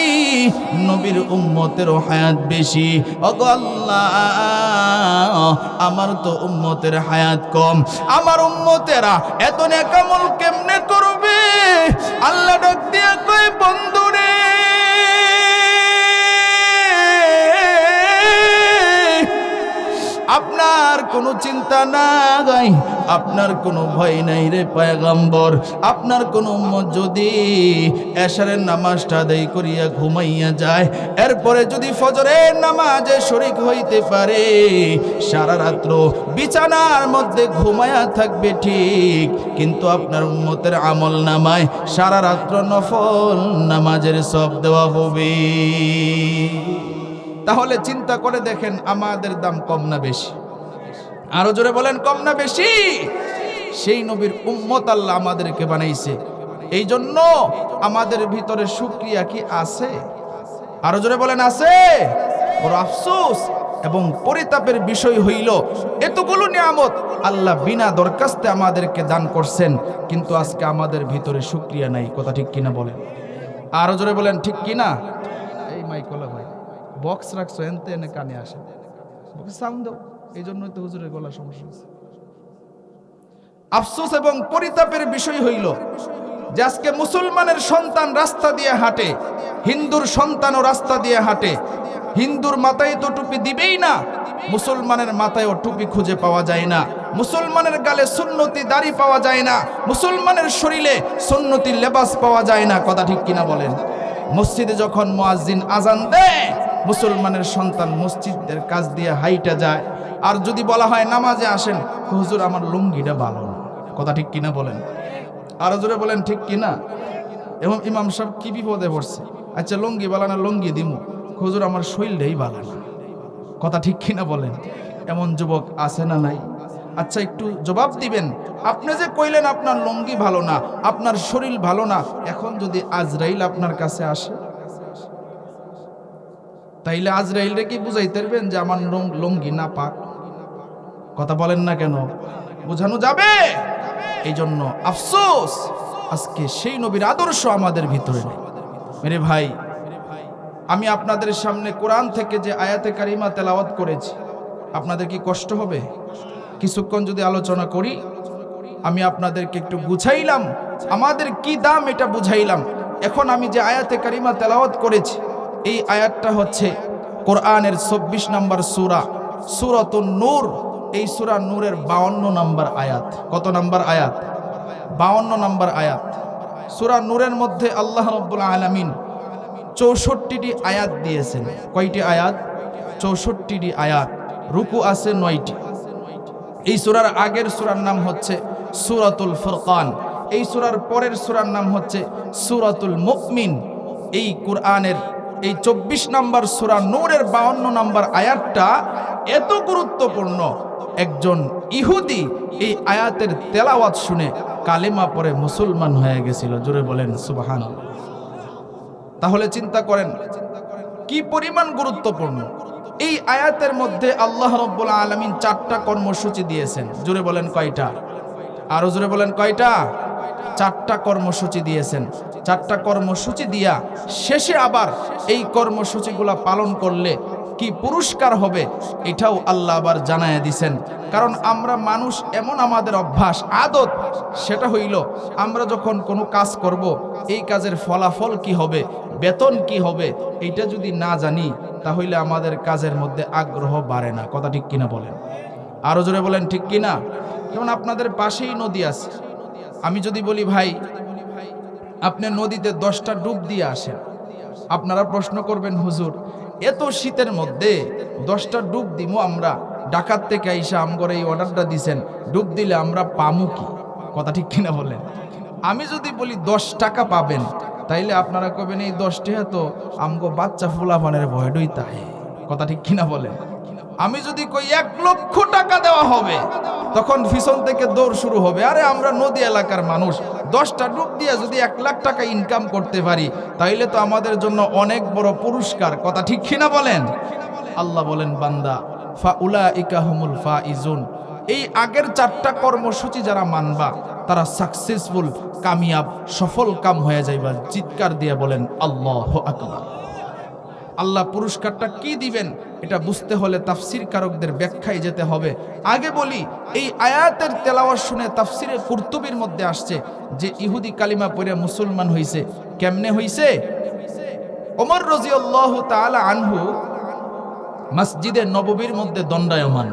নবীর উম্মতেরও হায়াত বেশি। ওগো আল্লাহ আমার তো উম্মতের হায়াত কম, আমার উম্মতেরা এত নেক আমল কেমনে করবে? আল্লাহ ডাক দিয়ে কই, বন্ধুরে আপনার কোনো চিন্তা নাই, আপনার কোনো ভয় নাই রে পয়গম্বর। আপনার কোনো উম্মত যদি এশারের নামাজটা আদায় করিয়া ঘুমাইয়া যায়, এরপরে যদি ফজরের নামাজে শরীক হইতে পারে, সারা রাত্র বিছানার মধ্যে ঘুমায়া থাকবে ঠিক, কিন্তু আপনার উম্মতের আমল নামায় সারা রাত্র নফল নামাজের সওয়াব দেওয়া হবে। তাহলে চিন্তা করে দেখেন আমাদের দাম কম না বেশি? আরো জোরে বলেন, কম না বেশি? সেই নবীর উম্মত আল্লাহ আমাদেরকে বানাইছে, এই জন্য আমাদের ভিতরে শুকরিয়া কি আছে? আরো জোরে বলেন আছে? বড় আফসোস এবং পরিতাপের বিষয় হইল এতগুলো নিয়ামত আল্লাহ বিনা দরখাস্তে আমাদেরকে দান করছেন, কিন্তু আজকে আমাদের ভিতরে শুকরিয়া নাই। কথা ঠিক কিনা বলেন? আরো জোরে বলেন ঠিক কিনা। এই মাইকলা ভাই বক্স রাখছো, এনতে এনে কানে আসে, সাউন্ড দাও, এই জন্যই তো হুজুরের গলা সমস্যা হচ্ছে। আফসোস এবং পরিতাপের বিষয় হইল যে আজকে মুসলমানের সন্তান রাস্তা দিয়ে হাঁটে, হিন্দুর সন্তানও রাস্তা দিয়ে হাঁটে। হিন্দুর মাথায় তো টুপি দিবেই না, মুসলমানের মাথায়ও টুপি খুঁজে পাওয়া যায় না, মুসলমানের গালে সুন্নতি দাড়ি পাওয়া যায় না, মুসলমানের শরীরে সুন্নতি লেবাস পাওয়া যায় না। কথা ঠিক কিনা বলেন? মসজিদে যখন মুয়াজ্জিন আজান দেয়, মুসলমানের সন্তান মসজিদের কাছ দিয়ে হাইটা যায়। আর যদি বলা হয় নামাজে আসেন, হুজুর আমার লুঙ্গিটা ভালো না। কথা ঠিক কিনা বলেন? আরো জোরে বলেন ঠিক কিনা। এবং ইমাম সাহেব কি বিপদে পড়ছে, আচ্ছা লুঙ্গি বালা না লুঙ্গি দিমু, হুজুর আমার শরীরটাই ভালো না। কথা ঠিক কিনা বলেন? এমন যুবক আছে না নাই? আচ্ছা একটু জবাব দিবেন, আপনি যে কইলেন আপনার লুঙ্গি ভালো না, আপনার শরীর ভালো না, এখন যদি আজরাইল আপনার কাছে আসে, তাইলে আজরাইলরে কি বুঝাইতে পারবেন যে আমার লুঙ্গি না পাক? কথা বলেন না কেন? বোঝানো যাবে? এই জন্য আফসোস আজকে সেই নবীর আদর্শ আমাদের ভিতরে নেই। মেরে ভাই, আমি আপনাদের সামনে কোরআন থেকে যে আয়াতে কারিমা তেলাওয়াত করেছি, আপনাদের কি কষ্ট হবে? কিছুক্ষণ যদি আলোচনা করি, আমি আপনাদেরকে একটু বুঝাইলাম আমাদের কি দাম, এটা বুঝাইলাম। এখন আমি যে আয়াতে কারিমা তেলাওয়াত করেছি, এই আয়াতটা হচ্ছে কোরআনের ২৪ নম্বর সূরা, সূরাতুন নূর। এই সূরা নূরের ৫২ নম্বর আয়াত। কত নম্বর আয়াত? ৫২ নম্বর আয়াত। সূরা নূরের মধ্যে আল্লাহ রাব্বুল আলামিন ৬৪টি আয়াত দিয়েছেন। কয়টি আয়াত? ৬৪টি আয়াত। রুকু আছে ৯টি। এই সূরার আগের সূরার নাম হচ্ছে সূরাতুল ফুরকান। এই সূরার পরের সূরার নাম হচ্ছে সূরাতুল মুমিন। এই কোরআনের এই ২৪ নম্বর সূরা নূরের ৫২ নম্বর আয়াতটা এত গুরুত্বপূর্ণ, একজন ইহুদি এই আয়াতের তেলাওয়াত শুনে কালেমা পড়ে মুসলমান হয়ে গেছিল। জোরে বলেন সুবহানাল্লাহ। তাহলে চিন্তা করেন কি পরিমাণ গুরুত্বপূর্ণ। এই আয়াতের মধ্যে আল্লাহ রাব্বুল আলামিন 4টা কর্মসূচি দিয়েছেন। জোরে বলেন কয়টা? আরো জোরে বলেন কয়টা? 4টা কর্মসূচি দিয়েছেন। 4টা কর্মসূচি দিয়া শেষে আবার এই কর্মসূচিগুলা পালন করলে কি পুরস্কার হবে, এটাও আল্লাহ আবার জানায়া দিছেন। কারণ আমরা মানুষ, এমন আমাদের অভ্যাস আদত, সেটা হইল আমরা যখন কোনো কাজ করব, এই কাজের ফলাফল কি হবে, বেতন কি হবে, এইটা যদি না জানি, তাহলে আমাদের কাজের মধ্যে আগ্রহ বাড়ে না। কথা ঠিক কিনা বলেন? আরো জোরে বলেন ঠিক কিনা। যেমন আপনাদের পাশেই নদী আছে, আমি যদি বলি ভাই আপনি নদীতে 10টা ডুব দিয়ে আসেন, আপনারা প্রশ্ন করবেন হুজুর এত শীতের মধ্যে 10টা ডুব দিমু আমরা, ঢাকার থেকে আইসা আমগরে এই অর্ডারটা দিছেন, ডুব দিলে আমরা পামু কি? কথা ঠিক কিনা বলেন? আমি যদি বলি 10 টাকা পাবেন, তাইলে আপনারা কবেন এই 10 টাকা তো আমগো বাচ্চা ফুলাফানের ভয় ডইতা। কথা ঠিক কিনা বলেন? আমি যদি কই 1 লক্ষ টাকা দেওয়া হবে, তখন পিছন থেকে দৌড় শুরু হবে, আরে আমরা নদী এলাকার মানুষ, 10টা ডুব দিয়ে যদি 1 লাখ টাকা ইনকাম করতে পারি, তাইলে তো আমাদের জন্য অনেক বড় পুরস্কার। কথা ঠিক কিনা বলেন? আল্লাহ বলেন বান্দা ফাউলাইকা হুমুল ফাইজুন, এই আগের 4টা কর্মসূচি যারা মানবা তারা সাকসেসফুল, কামিয়াব, সফল কাম হয়ে যাইবা। চিৎকার দিয়ে বলেন আল্লাহু আকবার। আল্লাহ পুরস্কারটা কি দিবেন এটা বুঝতে হলে তাফসীর কারকদের ব্যাখ্যায় যেতে হবে। আগে বলি, এই আয়াতের তেলাওয়াত শুনে তাফসীরে কুরতুবীর মধ্যে আসছে যে ইহুদি কালিমা পড়ে মুসলমান হইছে। কেমনে হইছে? ওমর রাদিয়াল্লাহু তাআলা আনহু মসজিদে নববীর মধ্যে দণ্ডায়মান,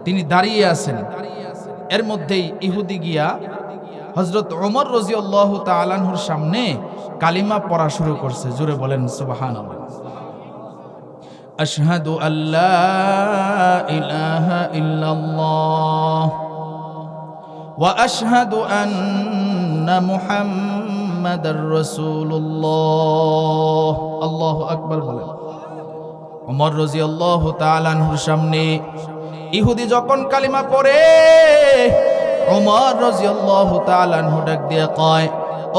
তিনি দাঁড়িয়ে আছেন। এর মধ্যেই ইহুদি গিয়া হযরত ওমর রাদিয়াল্লাহু তাআলা আনহুর সামনে কালিমা পড়া শুরু করছে। জোরে বলেন সুবহানাল্লাহ। আশহাদু আল্লা ইলাহা ইল্লাল্লাহ ওয়া আশহাদু আন্না মুহাম্মাদার রাসূলুল্লাহ। আল্লাহু আকবার বলেন। ওমর রাদিয়াল্লাহু তাআলা আনহুর সামনে ইহুদি যখন কালিমা পড়ে, ওমর রাদিয়াল্লাহু তাআলা আনহু ডাক দিয়ে কয়,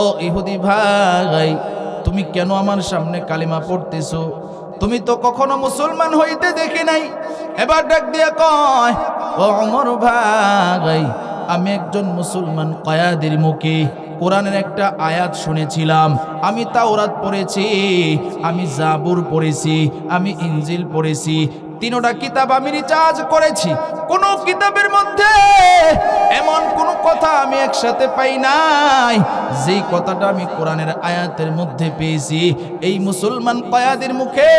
ও ইহুদি ভাই, তুমি কেন আমার সামনে কালিমা পড়তেছো? তুমি তো কখনো মুসলমান হইতে দেখি নাই। এবার ডাক দিয়া কয়, ও ওমর ভাই, আমি একজন মুসলমান কয়াদির মুখে কোরআনের একটা আয়াত শুনেছিলাম। আমি তাওরাত পড়েছি, আমি জাবুর পড়েছি, আমি ইনজিল পড়েছি, তিনটা কিতাব আমি রিচার্জ করেছি। কোন কিতাবের মধ্যে এমন কোন কথা আমি একসাথে পাই নাই যেই কথাটা আমি কোরআনের আয়াতের মধ্যে পেয়েছি। এই মুসলমান কয়াদির মুখে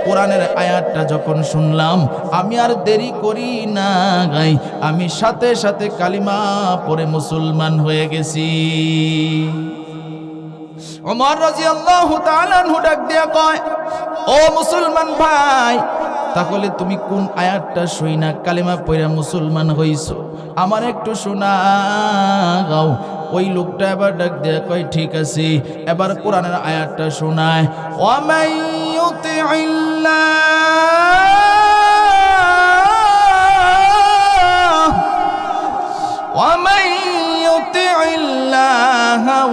কোরআনের আয়াতটা যখন শুনলাম, আমি আর দেরি করি না গাই, আমি সাথে সাথে কালিমা পড়ে মুসলমান হয়ে গেছি। ওমর রাদিয়াল্লাহু তাআলা আনহু ডাক দিয়া কয়, ও মুসলমান ভাই, তাহলে তুমি কোন আয়াতটা শুইনা কালিমা পড়া মুসলমান হইছো, আমার একটু শোনাও। ওই লোকটা এবার ডাক দিয়া কয়, ঠিক আছে, এবার কোরআনের আয়াতটা শোনায়। ওয়ামাই ইউতিইল্লাহ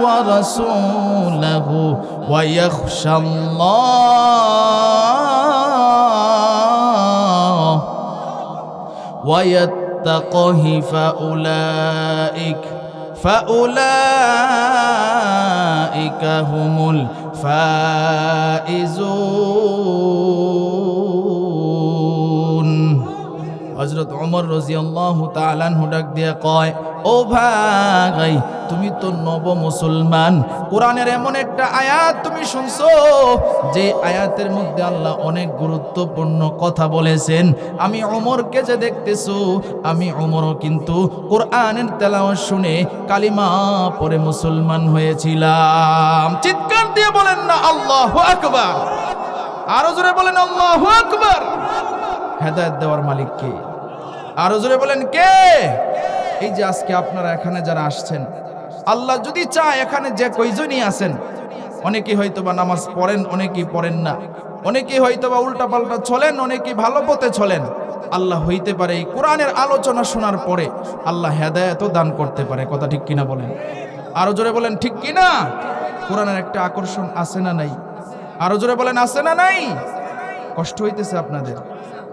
ওয়া রাসূলাহু ওয়া ইয়াখশাল্লাহ ওয়া ইয়াত্তাকিহি ফাউলাইকা হুমুল ফাইজুন। হযরত ওমর রাদিয়াল্লাহু তাআলা আনহু ডাক দিয়া কয়, ও ভাই, তুমি তো নব মুসলমান, কোরআনের এমন একটা আয়াত তুমি শুনছো যে আয়াতের মধ্যে আল্লাহ অনেক গুরুত্বপূর্ণ কথা বলেছেন। আমি ওমরকে যে দেখতেছো, আমি ওমরও কিন্তু কোরআনের তেলাওয়াত শুনে কালিমা পড়ে মুসলমান হয়েছিলাম। চিৎকার দিয়ে বলেন না আল্লাহু আকবার, আরো জোরে বলেন আল্লাহু আকবার। হেদায়েত দেওয়ার মালিক কে? আরো জোরে বলেন কে? এই যে আজকে আপনারা এখানে যারা আসছেন, আল্লাহ যদি চায় এখানে যে কয়জনই আছেন, অনেকেই হয়তোবা নামাজ পড়েন, অনেকেই পড়েন না, অনেকেই হয়তোবা উল্টাপাল্টা চলেন, অনেকেই ভালো পথে চলেন। আল্লাহ হইতে পারে এই কোরআনের আলোচনা শোনার পরে আল্লাহ হেদায়েতও দান করতে পারে। কথা ঠিক কিনা বলেন? আরো জোরে বলেন ঠিক কিনা? কোরআনের একটা আকর্ষণ আছে না নাই? আরো জোরে বলেন আছে না নাই? কষ্ট হইতেছে আপনাদের?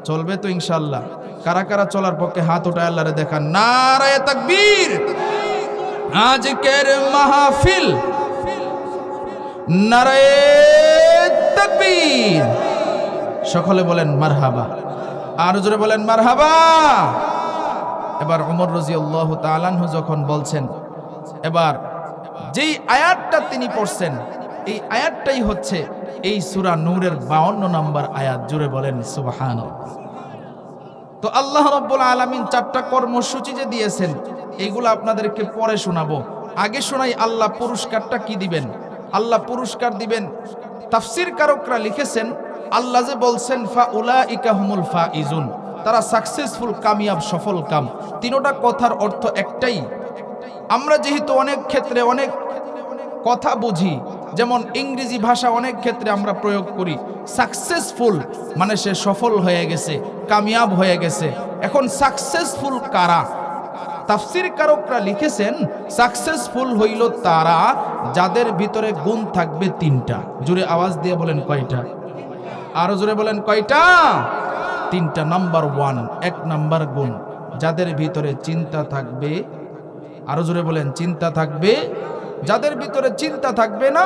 চলবে তো ইনশাআল্লাহ? কারা কারা চলার পক্ষে হাত উঠায় আল্লাহরে দেখান। নারায়ে তাকবীর। আজকের মাহফিল নারায়ে তাকবীর। সকলে বলেন মারহাবা, আর জোরে বলেন মারহাবা। এবার ওমর রাদিয়াল্লাহু তাআলা আনহু যখন বলছেন, এবার যেই আয়াতটা তিনি পড়ছেন, এই আয়াতটাই হচ্ছে এই সূরা নূরের 52 নম্বর আয়াত। জোরে বলেন সুবহানাল্লাহ। তো আল্লাহ রাব্বুল আলামিন 4টা কর্মসূচি যে দিয়েছেন, এইগুলো আপনাদেরকে পরে শোনাবো। আগে শোনাই আল্লাহ পুরস্কারটা কি দিবেন। আল্লাহ পুরস্কার দিবেন, তাফসীর কারকরা লিখেছেন, আল্লাহ যে বলছেন ফাউলাইকা হুমুল ফাইজুন, তারা সাকসেসফুল, কামিয়াব, সফল কাম। তিনটা কথার অর্থ একটাই। আমরা যেহেতু অনেক ক্ষেত্রে অনেক কথা বুঝি, যেমন ইংরেজি ভাষা অনেক ক্ষেত্রে আমরা প্রয়োগ করি, সাকসেসফুল মানে সে সফল হয়ে গেছে, কামিয়াব হয়ে গেছে। এখন সাকসেসফুল কারা? তাফসীর কারকরা লিখেছেন, সাকসেসফুল হইল তারা যাদের ভিতরে গুণ থাকবে 3টা। জোরে আওয়াজ দিয়ে বলেন কয়টা? আরো জোরে বলেন কয়টা? 3টা। নাম্বার 1, 1 নাম্বার গুণ, যাদের ভিতরে চিন্তা থাকবে। আরো জোরে বলেন চিন্তা থাকবে। যাদের ভিতরে চিন্তা থাকবে না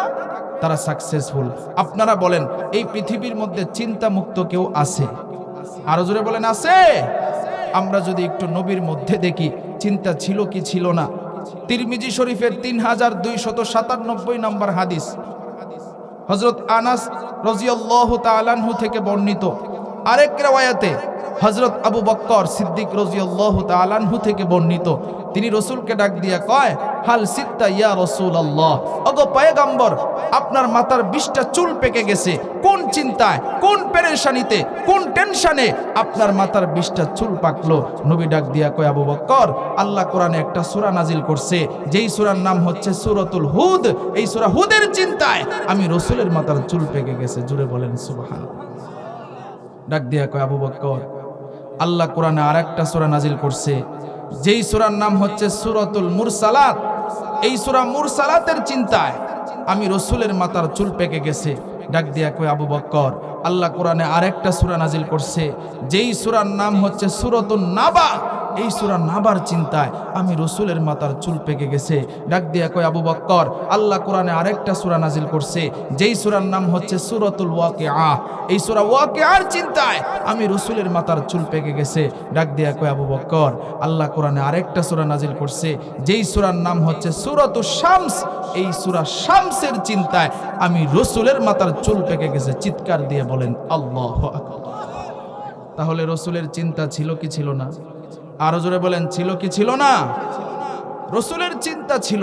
তারা সাকসেসফুল। আপনারা বলেন, এই পৃথিবীর মধ্যে চিন্তা মুক্ত কেউ আছে? আরো জোরে বলেন আছে? আমরা যদি একটু নবীর মধ্যে দেখি, চিন্তা ছিল কি ছিল না? তিরমিজি শরীফের 3297 নম্বর হাদিস, হযরত আনাস রাদিয়াল্লাহু তাআলা আনহু থেকে বর্ণিত। আরেক riwayate হযরত আবু বকর সিদ্দিক রাদিয়াল্লাহু তাআলা আনহু থেকে বর্ণিত। তিনি রাসূলকে ডাক দিয়া কয়, হাল সিত্তা ইয়া রাসূলুল্লাহ, ওগো পয়গম্বর, আপনার মাথার 20টা চুল পেকে গেছে। কোন চিন্তায়, কোন পেরেশানিতে, কোন টেনশনে আপনার মাথার 20টা চুল পাকলো? নবী ডাক দিয়া কয়, আবু বকর, আল্লাহ কোরআনে একটা সূরা নাজিল করছে, যেই সূরার নাম হচ্ছে সূরাতুল হুদ। এই সূরা হুদের চিন্তায় আমি রাসূলের মাথার চুল পেকে গেছে। জুড়ে বলেন সুবহানাল্লাহ। ডাক দিয়া কয়, আবু বকর, আল্লাহ কোরআনে আরেকটা সূরা নাজিল করছে, যেই সূরার নাম হচ্ছে সূরাতুল মুরসালাত। এই সূরা মুরসালাতের চিন্তায় আমি রাসূলের মাথার চুল পেকে গেছে। ডাক দিয়া কয়, আবু বকর, আল্লাহ কোরআনে আরেকটা সূরা নাজিল করছে, যেই সূরার নাম হচ্ছে সূরাতুন নাবা। এই সূরা নাবার চিন্তায় আমি রসুলের মাথার চুল পেকে গেছে। ডাক দিয়া কয়, আবু বকর, আল্লাহ কোরআনে আরেকটা সূরা নাজিল করছে, যেই সূরার নাম হচ্ছে সূরাতুল ওয়াকিআ। এই সূরা ওয়াকিআর চিন্তায় আমি রসুলের মাথার চুল পেকে গেছে। ডাক দিয়া কয়, আবু বকর, আল্লাহ কোরআনে আরেকটা সূরা নাজিল করছে, যেই সূরার নাম হচ্ছে সূরাতুশ শামস। এই সূরা শামসের চিন্তায় আমি রসুলের মাথার চুল পেকে গেছে। চিৎকার দিয়ে বলেন আল্লাহু আকবার। তাহলে রসুলের চিন্তা ছিল কি ছিল না? আরো জোরে বলেন, ছিল কি ছিল না? রসুলের চিন্তা ছিল।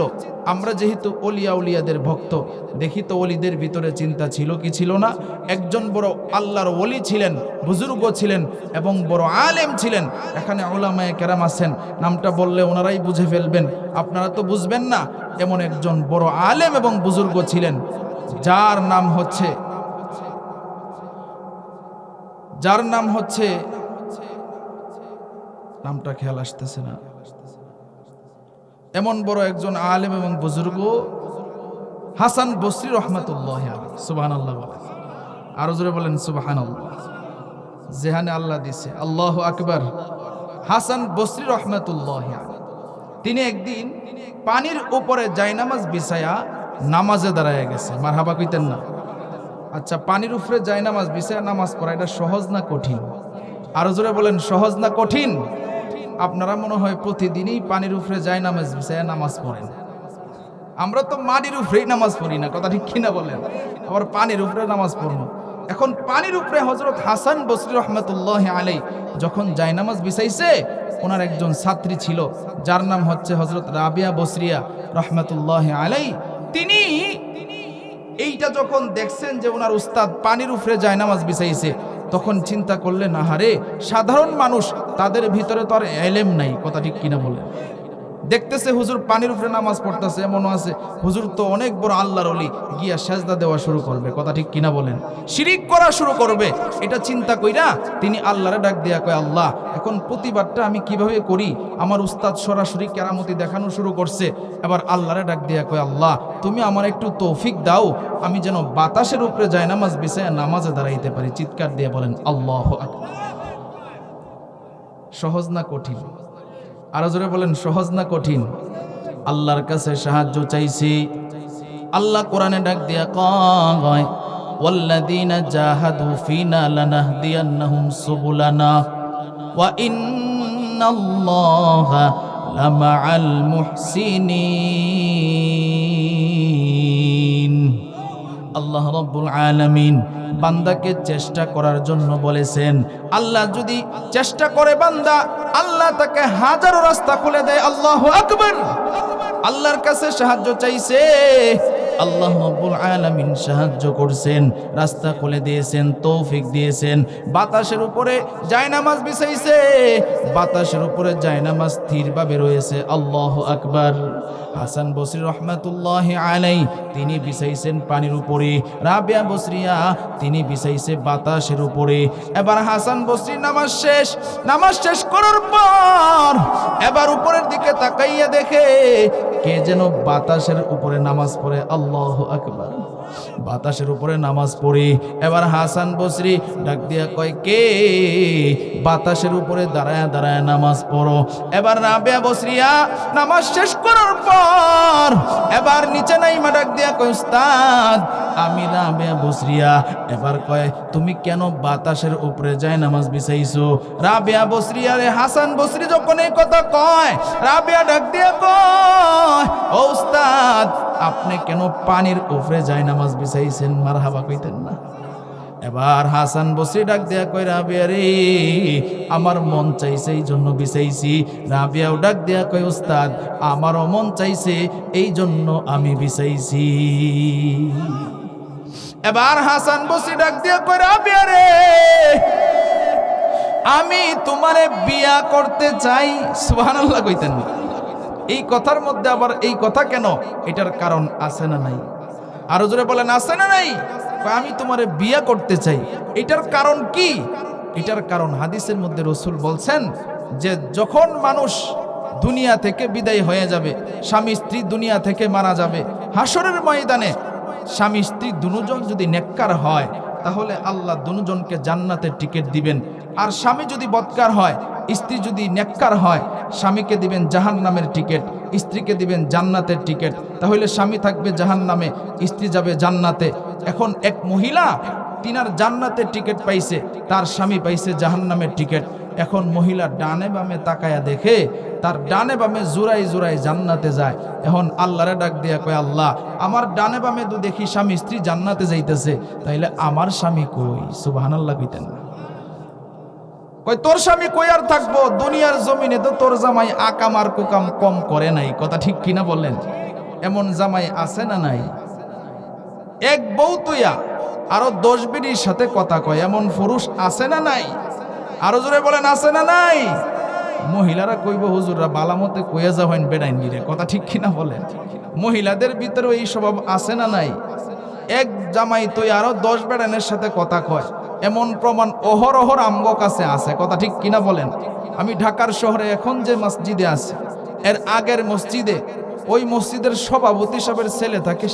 আমরা যেহেতু ওলিয়া উলিয়াদের ভক্ত, দেখি তো ওলিদের ভিতরে চিন্তা ছিল কি ছিল না? একজন বড় আল্লাহর ওলি ছিলেন, বুজুর্গ ছিলেন এবং বড় আলেম ছিলেন। এখানে উলামায়ে কেরাম আছেন, নামটা বললে ওনারাই বুঝে ফেলবেন, আপনারা তো বুঝবেন না। এমন একজন বড় আলেম এবং বুজুর্গ ছিলেন, যার নাম হচ্ছে নামটা খেয়াল আসতেছে না। এমন বড় একজন আলেম এবং বুজুর্গ হাসান বসরি রহমাতুল্লাহ আলাইহি। সুবহানাল্লাহ বলেন, আরো জোরে বলেন সুবহানাল্লাহ। জেহানে আল্লাহ দিছে, আল্লাহু আকবার। হাসান বসরি রহমাতুল্লাহ আলাইহি তিনি একদিন পানির উপরে জায়নামাজ বিছায়া নামাজে দাঁড়ায় গেছে। মারহাবা কইতেন না? আচ্ছা, পানির উপরে জায়নামাজ বিছায়া নামাজ পড়া এটা সহজ না কঠিন? আরো জোরে বলেন, সহজ না কঠিন? আপনারা মনে হয় প্রতিদিনই পানির উপরে জায়নামাজ বিছায়া নামাজ পড়েন। আমরা তো মাটির উপরেই নামাজ পড়ি না, কথা ঠিক কিনা বলেন? আবার পানির উপরে নামাজ পড়বো। এখন পানির উপরে হযরত হাসান বসরি রহমাতুল্লাহ আলাইহি যখন জায়নামাজ বিছাইছে, ওনার একজন ছাত্রী ছিল যার নাম হচ্ছে হযরত রাবিয়া বসরিয়া রহমাতুল্লাহ আলাইহি। তিনি এইটা যখন দেখছেন যে ওনার উস্তাদ পানির উপরে জায়নামাজ বিছাইছে, তখন চিন্তা করলেন, আহারে, সাধারণ মানুষ, তাদের ভিতরে তো আর এলেম নাই, কথা ঠিক কিনা বলেন? দেখতেছে হুজুর পানির উপরে নামাজ পড়তেছে, এমনও আছে হুজুর তো অনেক বড় আল্লাহর ওলি, গিয়া সেজদা দেওয়া শুরু করবে, কথা ঠিক কিনা বলেন? শিরিক করা শুরু করবে। এটা চিন্তা কইরা তিনি আল্লাহরে ডাক দিয়া কয়, আল্লাহ, এখন প্রতিবাদটা আমি কিভাবে করি? আমার উস্তাদ সরাসরি কেরামতি দেখানো শুরু করছে। এবার আল্লাহরে ডাক দিয়া কয়, আল্লাহ, তুমি আমার একটু তৌফিক দাও, আমি যেন বাতাসের উপরে জায়নামাজ বিছায়া নামাজে দাঁড়াইতে পারি। চিৎকার দিয়ে বলেন আল্লাহু আকবার। সহজ না কঠিন? আরো জোরে বলেন, সহজ না কঠিন? আল্লাহর কাছে সাহায্য চাইছি। আল্লাহ কোরআনে ডাক দিয়া কয়, ওয়াল্লাযীনা জাহাদু ফিনা লানাহদিয়ান্নাহুম সুবুলানা ওয়া ইন্নাল্লাহা লামাআল মুহসিনিন। আল্লাহ রাব্বুল আলামিন বান্দাকে চেষ্টা করার জন্য বলেছেন। আল্লাহ যদি চেষ্টা করে বান্দা, আল্লাহ তাকে হাজারো রাস্তা খুলে দেয়। আল্লাহু আকবার। আল্লাহর কাছে সাহায্য চাইছে, আল্লাহ রাব্বুল আলামিন সাহায্য করছেন, রাস্তা খুলে দিয়েছেন, তৌফিক দিয়েছেন। বাতাসের উপরে জায়নামাজ বিছাইছে, বাতাসের উপরে জায়নামাজ স্থিরভাবে রয়েছে। আল্লাহু আকবার। হাসান বসরি রহমাতুল্লাহি আলাইহি তিনি বিছাইছেন পানির উপরে, রাবিয়া বসরিয়া তিনি বিছাইছে বাতাসের উপরে। এবার হাসান বসরি নামাজ শেষ করার পর এবার উপরের দিকে তাকাইয়া দেখে কে যেন বাতাসের উপরে নামাজ পড়ে। আল্লাহু আকবার। বাতাসের উপরে নামাজ পড়ে এবার হাসান বসরি ডাক দিয়া কয়, কে বাতাসের উপরে দাঁড়ায় দাঁড়ায় নামাজ পড়ো? এবার রাবিয়া বসরিয়া নামাজ শেষ করার পর এবার নিচে নাইমা ডাক দিয়া কয়, উস্তাদ, আমি রাবিয়া বসরিয়া। এবার কয়, তুমি কেন বাতাসের উপরে যায় নামাজ বিছাইছো? রাবিয়া বসরিয়া রে হাসান বসরি যখন এই কথা কয়, রাবিয়া ডাক দিয়া কয়, ও উস্তাদ, আপনি কেন পানির উপরে যায় নামাজ বিছাইছেন? মারহাবা কইতেন না? এবার হাসান বসরি ডাক দেয়া কই, রাবিয়া রে, আমার মন চাইছে এই জন্য বিছাইছি। রাবিয়াও ডাক দেয়া কই, উস্তাদ, আমারও মন চাইছে এই জন্য আমি বিছাইছি। এবার হাসান বসরি ডাক দেয়া কই, রাবিয়া রে, আমি তোমারে বিয়া করতে চাই। সুবহানাল্লাহ কইতেন না? এই কথার মধ্যে আবার এই কথা কেন? এটার কারণ আছে না নাই? আরো জোরে বলেন, আছে না নাই? আমি তোমারে বিয়া করতে চাই। এটার কারণ কি? এটার কারণ হাদিসের মধ্যে রাসূল বলছেন যে যখন মানুষ দুনিয়া থেকে বিদায় হয়ে যাবে, স্বামী স্ত্রী দুনিয়া থেকে মারা যাবে, হাসরের ময়দানে স্বামী স্ত্রী দুজন যদি নেককার হয়, তাহলে আল্লাহ দুজনকে জান্নাতের টিকিট দিবেন। আর স্বামী যদি বদকার হয়, স্ত্রী যদি নেককার হয়, স্বামীকে দিবেন জাহান্নামের টিকিট, স্ত্রীকে দিবেন জান্নাতের টিকিট। তাহলে স্বামী থাকবে জাহান্নামে, স্ত্রী যাবে জান্নাতে। এখন এক মহিলা তিনার জান্নাতের টিকিট পাইছে, তার স্বামী পাইছে জাহান্নামের টিকিট। এখন মহিলা ডানে বামে তাকায়া দেখে তার ডানে বামে জোড়াই জোড়াই জান্নাতে যায়। এখন আল্লাহরে ডাক দিয়া কয়, আল্লাহ আমার ডানে বামে তো দেখি স্বামী স্ত্রী জান্নাতে যাইতেছে, তাইলে আমার স্বামী কই? সুবহানাল্লাহ কইতেন না? কই তোর স্বামী কই আর থাকবো, দুনিয়ার জমিনে তো তোর জামাই আকাম আর কুকাম কম করে নাই। কথা ঠিক কিনা বলেন? এমন জামাই আছে না নাই? এক বউ তুইয়া আরো 10 বিড়ির সাথে কথা কয়, এমন পুরুষ আছে না নাই? আরো জোরে বলেন, আছে না নাই? মহিলারা কইব, হুজুররা বালামতে কইয়া যাবেন বেড়াইন গিরে। কথা ঠিক কিনা বলেন? মহিলাদের ভিতরে এই স্বভাব আছে না নাই? এক জামাই তুই আরো 10 বেড়াইনের সাথে কথা কয়, এমন প্রমাণ অহরহর আমগো কাছে আছে। কথা ঠিক কিনা বলেন? আমি ঢাকার শহরে এখন যে মসজিদে আছি, এর আগের মসজিদে, ওই মসজিদের সভাপতি সাহেবের ছেলে থাকে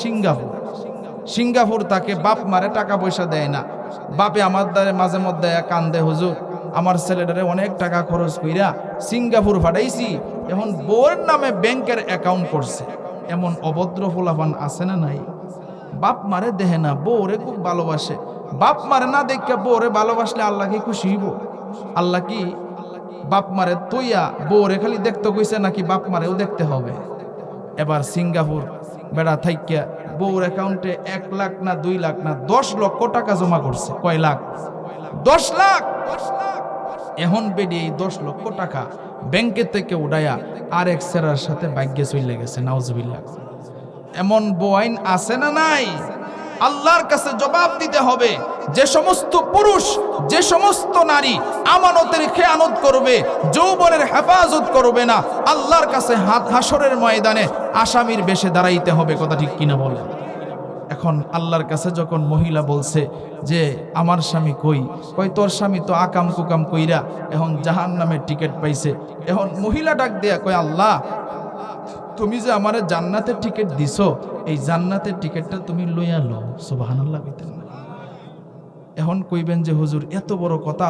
সিঙ্গাপুর তাকে, বাপ মারে টাকা পয়সা দেয় না। বাপে আমার দ্বারে মাঝে মধ্যে কান্দে, হুজুর আমার ছেলেটারে অনেক টাকা খরচ কইরা সিঙ্গাপুর পাঠাইছি, এখন বউর নামে ব্যাংকের অ্যাকাউন্ট করছে। এমন অভদ্র ফুলাফান আছে না নাই? বাপ মারে দেহে না, বউরে খুব ভালোবাসে। বাপ মারে না দেখে বউরে ভালোবাসলে আল্লাহ কি খুশি হইব? আল্লাহ কি বাপ মারে তৈয়া বউরে খালি দেখতে কইছে নাকি বাপ মারেও দেখতে হবে? এবার সিঙ্গাপুর বেড়া থাইকা বউর অ্যাকাউন্টে 1 লাখ না 2 লাখ না 10 লক্ষ টাকা জমা করছে। কয় লাখ? 10 লাখ। এখন বেডি এই 10 লক্ষ টাকা ব্যাংকে থেকে উড়াইয়া আর এক সেরার সাথে ভাগ্যে চলে গেছে। নাউজুবিল্লাহ। এমন বউআইন আছে না নাই? আল্লাহর কাছে জবাব দিতে হবে। যে সমস্ত পুরুষ, যে সমস্ত নারী আমানতের খেয়ানত করবে, যৌবনের হেফাজত করবে না, আল্লাহর কাছে হাসরের ময়দানে আসামির বেশে দাঁড়াইতে হবে। কথা ঠিক কিনা বলেন? এখন আল্লাহর কাছে যখন মহিলা বলছে যে আমার স্বামী কই, কই তোর স্বামী তো আকাম কুকাম কইরা এখন জাহান্নামের টিকিট পাইছে। এখন মহিলা ডাক দেয়া কয়, আল্লাহ তুমি যে আমারে জান্নাতের টিকিট দিছো, এই জান্নাতের টিকিটটা তুমি লইয়া লো। সুবহানাল্লাহ কইতেন না? এখন কইবেন যে হুজুর এত বড় কথা,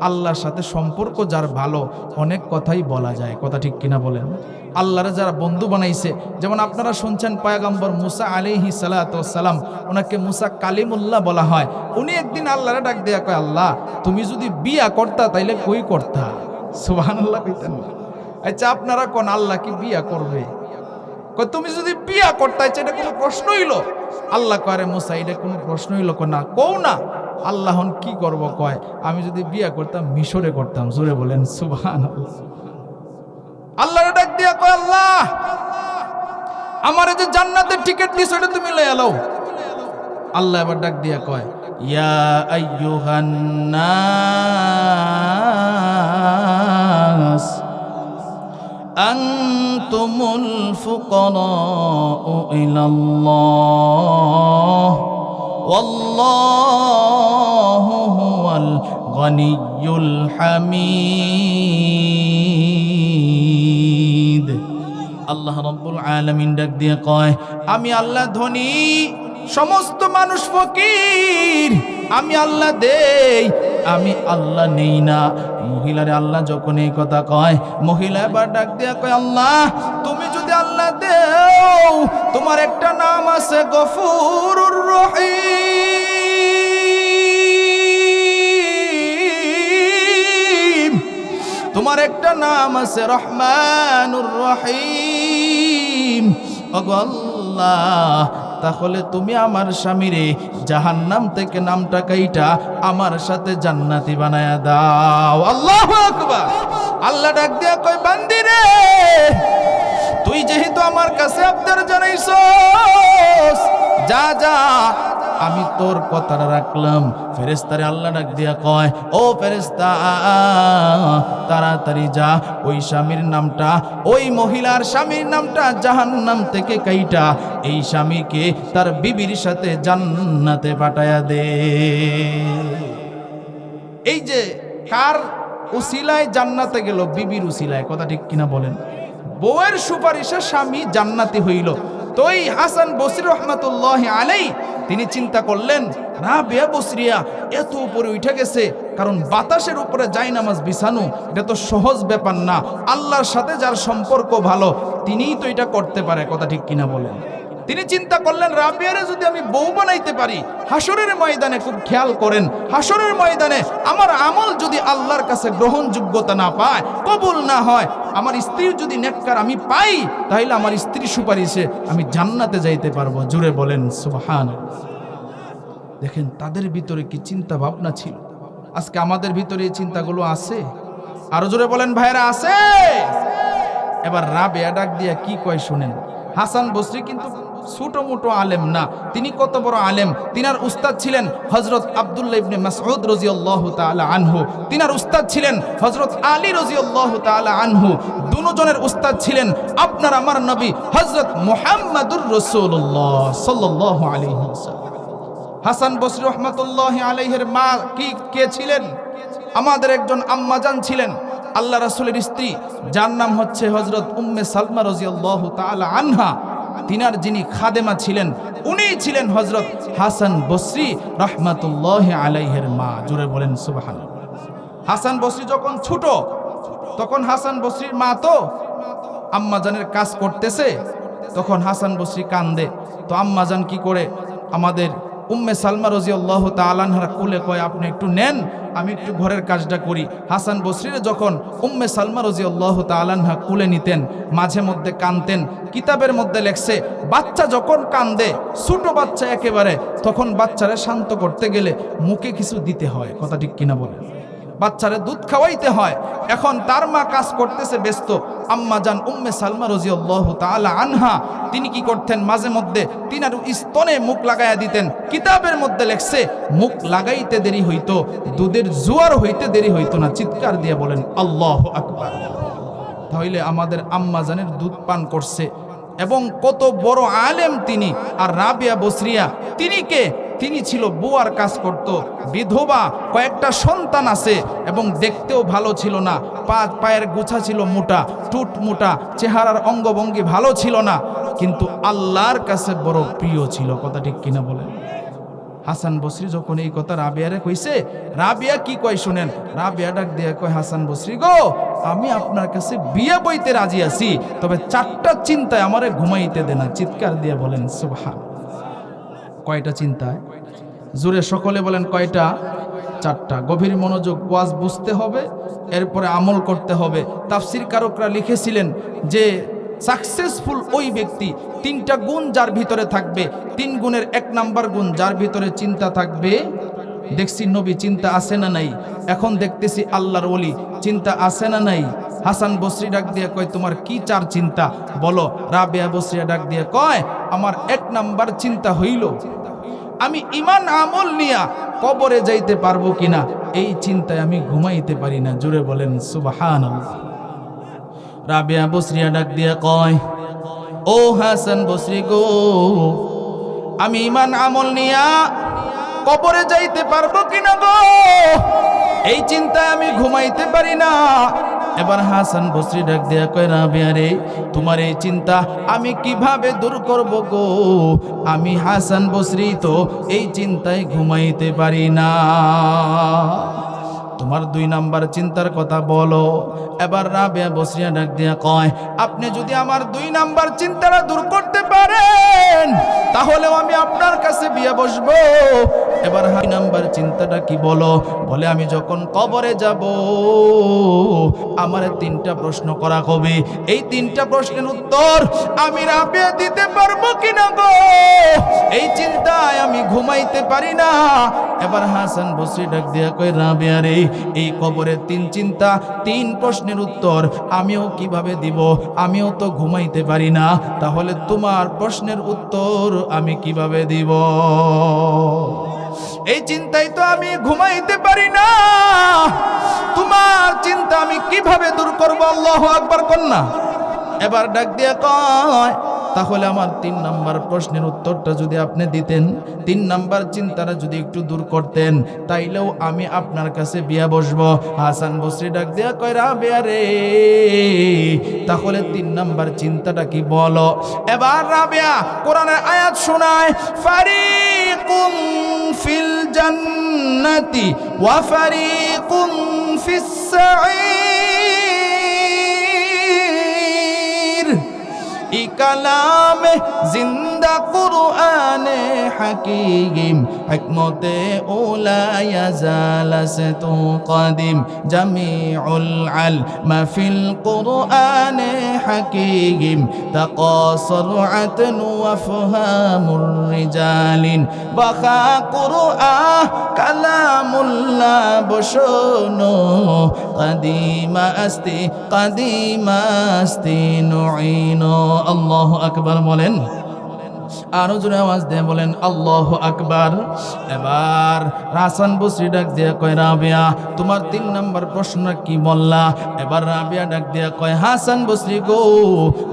আল্লাহর সাথে সম্পর্ক যার ভালো, অনেক কথাই বলা যায়। কথা ঠিক কিনা বলেন? আল্লাহরে যারা বন্ধু বানাইছে, যেমন আপনারা শুনছেন পয়গম্বর মুসা আলাইহিস সালাতু ওয়াস সালাম, ওনাকে মুসা কালিমুল্লাহ বলা হয়। উনি একদিন আল্লাহরে ডাক দেয়া কয়, আল্লাহ তুমি যদি বিয়া করতা তাইলে কই করতা? সুবহানাল্লাহ কইতেন না? আচ্ছা আপনারা কোন আল্লাহ কি বিয়া করবে? কয় তুমি যদি বিয়া করতে, এটা কোনো প্রশ্ন হইল? আল্লাহ কয়, মুসা এটা কোনো প্রশ্ন হইল? না কও না। আল্লাহ কি করব? কয় আমি যদি বিয়া করতাম মিশরে করতাম। জোরে বলেন সুবহানাল্লাহ। আল্লাহরে ডাক দিয়া কয়, আল্লাহ আমারে যে জান্নাতের টিকিট দিছো এটা তুমি লইয়া লও। আল্লাহ এবার ডাক দিয়া কয়, ইয়া আইয়ুহান নাস আনতুমুল ফুকারাউ ইলাল্লাহ ওয়াল্লাহু হুয়াল গনিয়্যুল হামিদ। আল্লাহ রাব্বুল আলামিন ডাক দিয়ে কয়, আমি আল্লাহ ধনী, সমস্ত মানুষ ফকির। আমি আল্লাহ দেই, আমি আল্লাহ নেই না। মহিলারে আল্লাহ যখন এই কথা কয়, মহিলা এবার ডাক দিয়া কয়, আল্লাহ তুমি যদি আল্লাহ দেও, তোমার একটা নাম আছে গফুরুর রহিম, তোমার একটা নাম আছে রহমানুর রহিম। ওগো আল্লাহ, তাহলে তুমি আমার স্বামীরে জাহান্নাম থেকে নামটা কাইটা আমার সাথে জান্নাতি বানায়া দাও। আল্লাহু আকবার। আল্লাহ ডাক দিয়া কয়, বান্দি রে, তুই যেহেতু আমার কাছে আবদার জানাইছস, যা যা আমি তোর কথাটা রাখলাম। ফেরেশতারে আল্লাহ ডাক দিয়া কয়, ও ফেরেশতা তাড়াতাড়ি যা, ওই স্বামীর নামটা, ওই মহিলার স্বামীর নামটা জাহান্নাম থেকে কাইটা এই স্বামীকে তার বিবির সাথে জান্নাতে পাঠায়া দে। এই যে কার উসিলায় জান্নাতে গেল? বিবির উসিলায়। কথা ঠিক কিনা বলেন? বউয়ের সুপারিশে স্বামী জান্নাতি হইল। তো এই হাসান বসরি রহমাতুল্লাহি আলাইহি তিনি চিন্তা করলেন রাবেয়া বসরিয়া এত উপরে উঠে গেছে, কারণ বাতাসের উপরে জায়নামাজ বিছানো এটা তো সহজ ব্যাপার না। আল্লাহর সাথে যার সম্পর্ক ভালো তিনিই তো এটা করতে পারে, কথা ঠিক কিনা বলেন? তিনি চিন্তা করলেন রাবিয়ারে যদি আমি বউ বানাইতে পারি, হাসরের ময়দানে, খুব খেয়াল করেন, হাসরের ময়দানে আমার আমল যদি আল্লাহর কাছে গ্রহণযোগ্যতা না পায়, কবুল না হয়, আমার স্ত্রীর যদি নেককার আমি পাই, তাহলে আমার স্ত্রীর সুপারিশে আমি জান্নাতে যাইতে পারবো। জুড়ে বলেন সুবহানাল্লাহ। দেখেন তাদের ভিতরে কি চিন্তা ভাবনা ছিল। আজকে আমাদের ভিতরে এই চিন্তাগুলো আছে? আরো জোরে বলেন ভাইরা, আছে? এবার রাবেয়া ডাক দিয়া কি কয় শুনেন। হাসান বসরি কিন্তু ছোট মোটো আলেম না, তিনি কত বড় আলেম। তিনার উস্তাদ ছিলেন হযরত আব্দুল্লাহ ইবনে মাসউদ রাদিয়াল্লাহু তাআলা আনহু, তিনার উস্তাদ ছিলেন হযরত আলী রাদিয়াল্লাহু তাআলা আনহু, দুজনের উস্তাদ ছিলেন আপনার আমার নবী হযরত মুহাম্মাদুর রাসূলুল্লাহ সাল্লাল্লাহু আলাইহি ওয়াসাল্লাম। হাসান বসরি রাহমাতুল্লাহি আলাইহির মা কে ছিলেন? আমাদের একজন আম্মাজান ছিলেন, আল্লাহ রাসূলের স্ত্রী, যার নাম হচ্ছে হযরত উম্মে সালমা রাদিয়াল্লাহু তাআলা আনহা। তিনার যিনি খাদেমা ছিলেন উনিই ছিলেন হযরত হাসান বসরি রাহমাতুল্লাহি আলাইহির মা। জোরে বলেন সুবহানাল্লাহ। হাসান বসরি যখন ছোট, তখন হাসান বসরির মা তো আম্মাজানের কাজ করতেছে, তখন হাসান বসরি কান্দে। তো আম্মাজান কি করে, আমাদের উম্মে সালমা রাদিয়াল্লাহু তাআলা আনহার কোলে কয় আপনি একটু নেন, আমি একটু ঘরের কাজটা করি। হাসান বসরির যখন উম্মে সালমা রাদিয়াল্লাহু তাআলা আনহা কোলে নিতেন, মাঝে মধ্যে কাঁদতেন। কিতাবের মধ্যে লেখছে বাচ্চা যখন কান্দে, ছোট বাচ্চা একেবারে, তখন বাচ্চারে শান্ত করতে গেলে মুখে কিছু দিতে হয়, কথা ঠিক কিনা বলেন? বাচ্চারে দুধ খাওয়াইতে হয়। এখন তার মা কাজ করতেছে ব্যস্ত, আম্মাজান উম্মে সালমা রাদিয়াল্লাহু তাআলা আনহা তিনি কি করতেন, মাঝে মধ্যে তিনার স্তনে মুখ লাগাইয়া দিতেন। কিতাবের মধ্যে লেখছে মুখ লাগাইতে দেরি হইতো, দুধের জোয়ার হইতে দেরি হইতো না। চিৎকার দিয়ে বলেন আল্লাহু আকবার। তাহলে আমাদের আম্মাজানের দুধ পান করছে, এবং কত বড় আলেম তিনি। আর রাবিয়া বসরিয়া তিনি কে? তিনি ছিল বুয়ার কাজ করত, বিধবা, কয়েকটা সন্তান আছে, এবং দেখতেও ভালো ছিল না। পায়ের গোছা ছিল মোটা, টুট মোটা, চেহারার অঙ্গভঙ্গি ভালো ছিল না, কিন্তু আল্লাহর কাছে বড় প্রিয় ছিল, কথা ঠিক কিনা বলেন? হাসান বসরি যখন এই কথা রাবিয়ারে কইছে, রাবিয়া কি কয় শুনেন। রাবিয়া ডাক দিয়ে কয়, হাসান বসরি গো, আমি আপনার কাছে বিয়ে বইতে রাজি আছি, তবে চারটা চিন্তায় আমারে ঘুমাইতে দেনা। চিৎকার দিয়ে বলেন সুবহানাল্লাহ। কয়টা চিন্তায়? জোরে সকলে বলেন কয়টা? চারটা। গভীর মনোযোগ, ওয়াজ বুঝতে হবে, এরপরে আমল করতে হবে। তাফসীর কারকরা লিখেছিলেন যে সাকসেসফুল ওই ব্যক্তি, তিনটা গুণ যার ভিতরে থাকবে। তিন গুণের এক নাম্বার গুণ, যার ভিতরে চিন্তা থাকবে। দেখছি নবী চিন্তা আছে না নাই? এখন দেখতেছি আল্লাহর ওলি চিন্তা আছে না নাই? হাসান বসরি ডাক দিয়ে কয় তোমার কি চার চিন্তা বলো? রাবিয়া বসরিয়া ডাক দিয়ে কয় আমার এক নাম্বার চিন্তা হইল আমি ইমান আমল নিয়া কবরে যাইতে পারবো কিনা, এই চিন্তায় আমি ঘুমাইতে পারি না। জোরে বলেন সুবহানাল্লাহ। রাবিয়া বসরিয়া ডাক দিয়ে কয়, ও হাসান বসরি গো, আমি ইমান আমল নিয়া কবরে যাইতে পারবো কিনা গো, এই চিন্তায় আমি ঘুমাইতে পারি না। এবার হাসান বসরি ডাক দিয়া কয়, রাবিয়া রে, তোমার এই চিন্তা আমি কিভাবে দূর করব গো? আমি হাসান বসরি তো এই চিন্তায় ঘুমাইতে পারি না। তোমার দুই নাম্বার চিন্তার কথা বলো। এবার রাবিয়া বসরিয়া ডাক দিয়া কয়, আপনি যদি আমার দুই নাম্বার চিন্তাটা দূর করতে পারেন, তাহলেও আমি আপনার কাছে বিয়ে বসবো। এবার দুই নাম্বার চিন্তাটা কি বলো? বলে আমি যখন কবরে যাব আমার তিনটা প্রশ্ন করা হবে, এই তিনটা প্রশ্নের উত্তর আমি রাবিয়া দিতে পারবো কিনা গো, এই চিন্তায় আমি ঘুমাইতে পারি না। এবার হাসান বসরি ডাক দিয়া কয়, রাবিয়া রে, এই কবরের তিন চিন্তা, তিন প্রশ্নের উত্তর আমিও কিভাবে দিব? আমিও তো ঘুমাইতে পারি না, তাহলে তোমার প্রশ্নের উত্তর আমি কিভাবে দিব? এই চিন্তাই তো আমি ঘুমাইতে পারি না, তোমার চিন্তা আমি কিভাবে দূর করব? আল্লাহু আকবার কন্যা। এবার ডাক দিয়া কয়, তাহলে আমার 3 নাম্বার প্রশ্নের উত্তরটা যদি আপনি দিতেন, 3 নাম্বার চিন্তাটা যদি একটু দূর করতেন, তাইলেও আমি আপনার কাছে বিয়া বসবো। হাসান বসরি ডাক দিয়া কয় রাবেয়া রে, তাহলে 3 নাম্বার চিন্তাটা কি বলো। এবার রাবেয়া কোরআনের আয়াত শোনায়, ফারিকুম ফিল জান্নাতি ওয়া ফারিকুম ফিস সাঈর। ই কালামে জিন্দা কুরআনে হাকিম, হিকমতে উলা ইয়াজালাসতু কাদিম, জামিউল আলম ফিল কুরআনে হাকিম, তাকাসরআতন ওয়া ফাহামুর রিজালিন, বাখা কুরআন কালামুল্লাহ বশনো, কাদিমা আস্তি নুইনো। আল্লাহু আকবার বলেন, আরো জোরে আওয়াজ দিয়ে বলেন আল্লাহু আকবার। এবার হাসান বসরি ডাক দিয়া কয় রাবেয়া তোমার 3 নাম্বার প্রশ্ন কি বললা। এবার রাবেয়া ডাক দিয়া কয় হাসান বসরি গো,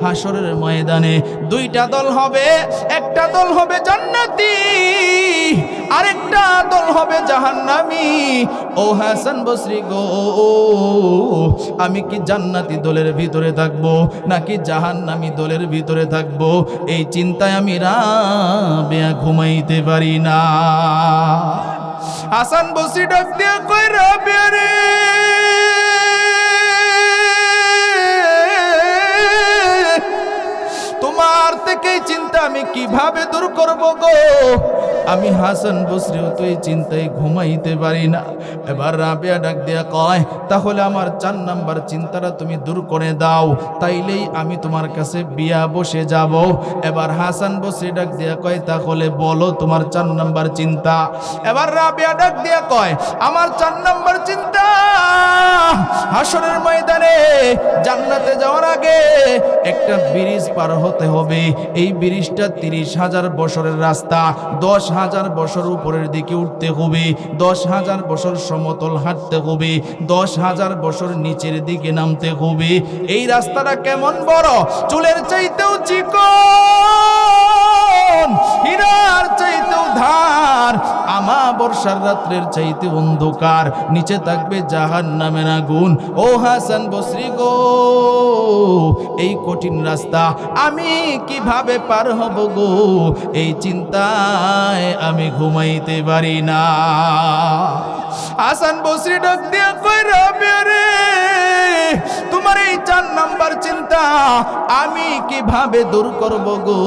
হাসরের ময়দানে 2টা দল হবে, একটা দল হবে জান্নাতি, আরেকটা দল হবে জাহান্নামী। ও হাসান বসরি গো, আমি কি জান্নাতি দলের ভিতরে থাকবো নাকি জাহান্নামী দলের ভিতরে থাকবো, এই চিন্তায় আমি রাবেয়া ঘুমাইতে পারি না। হাসান বসরি ডাক দিয়া কয় রাবেয়া রে, তোমার থেকে চিন্তা আমি কিভাবে দূর করব গো। আমি হাসান বসরিও তো এই চিন্তায় ঘুমাইতে পারি না। এবার রাবেয়া ডাক দিয়া কয় তাহলে আমার 4 নাম্বার চিন্তাটা তুমি দূর করে দাও, তাইলেই আমি তোমার কাছে বিয়া বসে যাব। এবার হাসান বসরি ডাক দিয়া কয় তাহলে বলো তোমার 4 নাম্বার চিন্তা। এবার রাবেয়া ডাক দিয়া কয় আমার 4 নাম্বার চিন্তা, হাসরের ময়দানে জান্নাতে যাওয়ার আগে একটা ব্রিজ পার হতে হবে। এই ব্রিজটা 30,000 বছরের রাস্তা, 10,000 বছর উপরের দিকে উঠতে হবে, 10,000 বছর সমতল হাঁটতে হবে, 10,000 বছর নিচের দিকে নামতে হবে। এই রাস্তাটা কেমন বড়, চুলের চাইতেও চিকন, হীরার চাইতেও ধার, আমাবর্ষার রাত্রের চাইতে অন্ধকার, নিচে থাকবে জাহান্নামের আগুন। ও হাসান বসরি গো, এই কঠিন রাস্তা আমি কিভাবে পার হব গো, এই চিন্তায় আমি ঘুমাইতে পারি না। হাসান বসরি ডাক দিয়া কই রাবেয়া রে, তোমার এই 4 নাম্বার চিন্তা আমি কিভাবে দূর করব গো,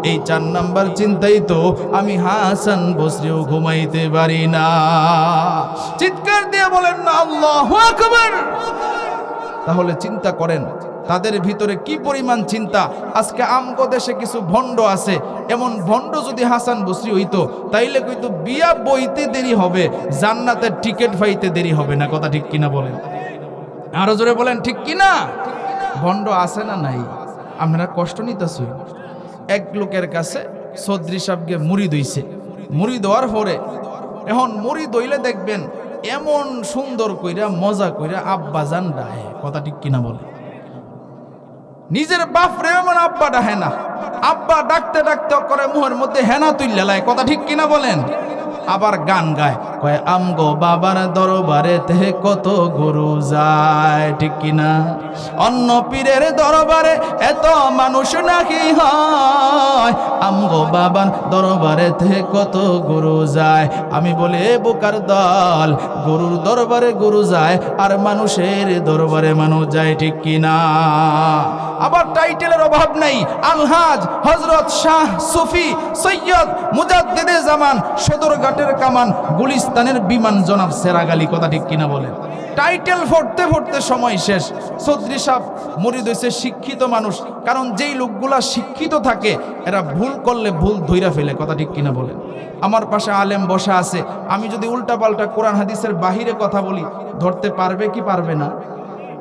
এই 4 নাম্বার চিন্তাই তো আমি হাসান বসরিও ঘুমাইতে পারি না। চিৎকার দিয়ে বলেন না আল্লাহু আকবার। তাহলে চিন্তা করেন তাদের ভিতরে কি পরিমাণ চিন্তা। আজকে আমগো দেশে কিছু ভণ্ড আছে, এমন ভণ্ড যদি হাসান বসরি হইতো তাইলে কইতো বিয়া বইতে দেরি হবে, জান্নাতের টিকিট পাইতে দেরি হবে না। কথা ঠিক কিনা বলেন, আরো জোরে বলেন ঠিক কিনা। ভণ্ড আছে না নাই? আপনারা কষ্ট নিতেছেন। এক লোকের কাছে চৌধুরী সাহেবকে মুড়ি দইছে, মুড়ি দেওয়ার পরে এখন মুড়ি দইলে দেখবেন এমন সুন্দর কইরা মজা কইরা আব্বা জান ডাহে। কথা ঠিক কিনা বলে, নিজের বাপ রে এমন আব্বা ডাহে না, আব্বা ডাকতে ডাকতে করে মুহের মধ্যে হেনা তুইলা লাই। কথা ঠিক কিনা বলেন। আবার গান গায়, কয় আমগো বাবার দরবারে তে কত গুরু যায়। ঠিক কিনা? অন্য পীরের দরবারে এত মানুষ নাকি হয়, আমগো বাবার দরবারে তে কত গুরু যায়। আমি বলে বোকার দল, গুরুর দরবারে গুরু যায় আর মানুষের দরবারে মানুষ যায়। ঠিক কিনা? আবার টাইটেলের অভাব নাই, আলহাজ, হযরত, শাহ, সুফি, সৈয়দ, মুজাদ্দিদে জামান, সদরঘাটের কামান, গুলিস্তানের বিমান, জনাব সেরাগালি। কথা ঠিক কিনা বলেন। টাইটেল পড়তে পড়তে সময় শেষ। চৌধুরী সাহেব মুরিদ হইছে শিক্ষিত মানুষ, কারণ যেই লোকগুলা শিক্ষিত থাকে এরা ভুল করলে ভুল ধইরা ফেলে। কথা ঠিক কিনা বলেন। আমার পাশে আলেম বসা আছে, আমি যদি উল্টা পাল্টা কোরআন হাদিসের বাহিরে কথা বলি ধরতে পারবে কি পারবে না?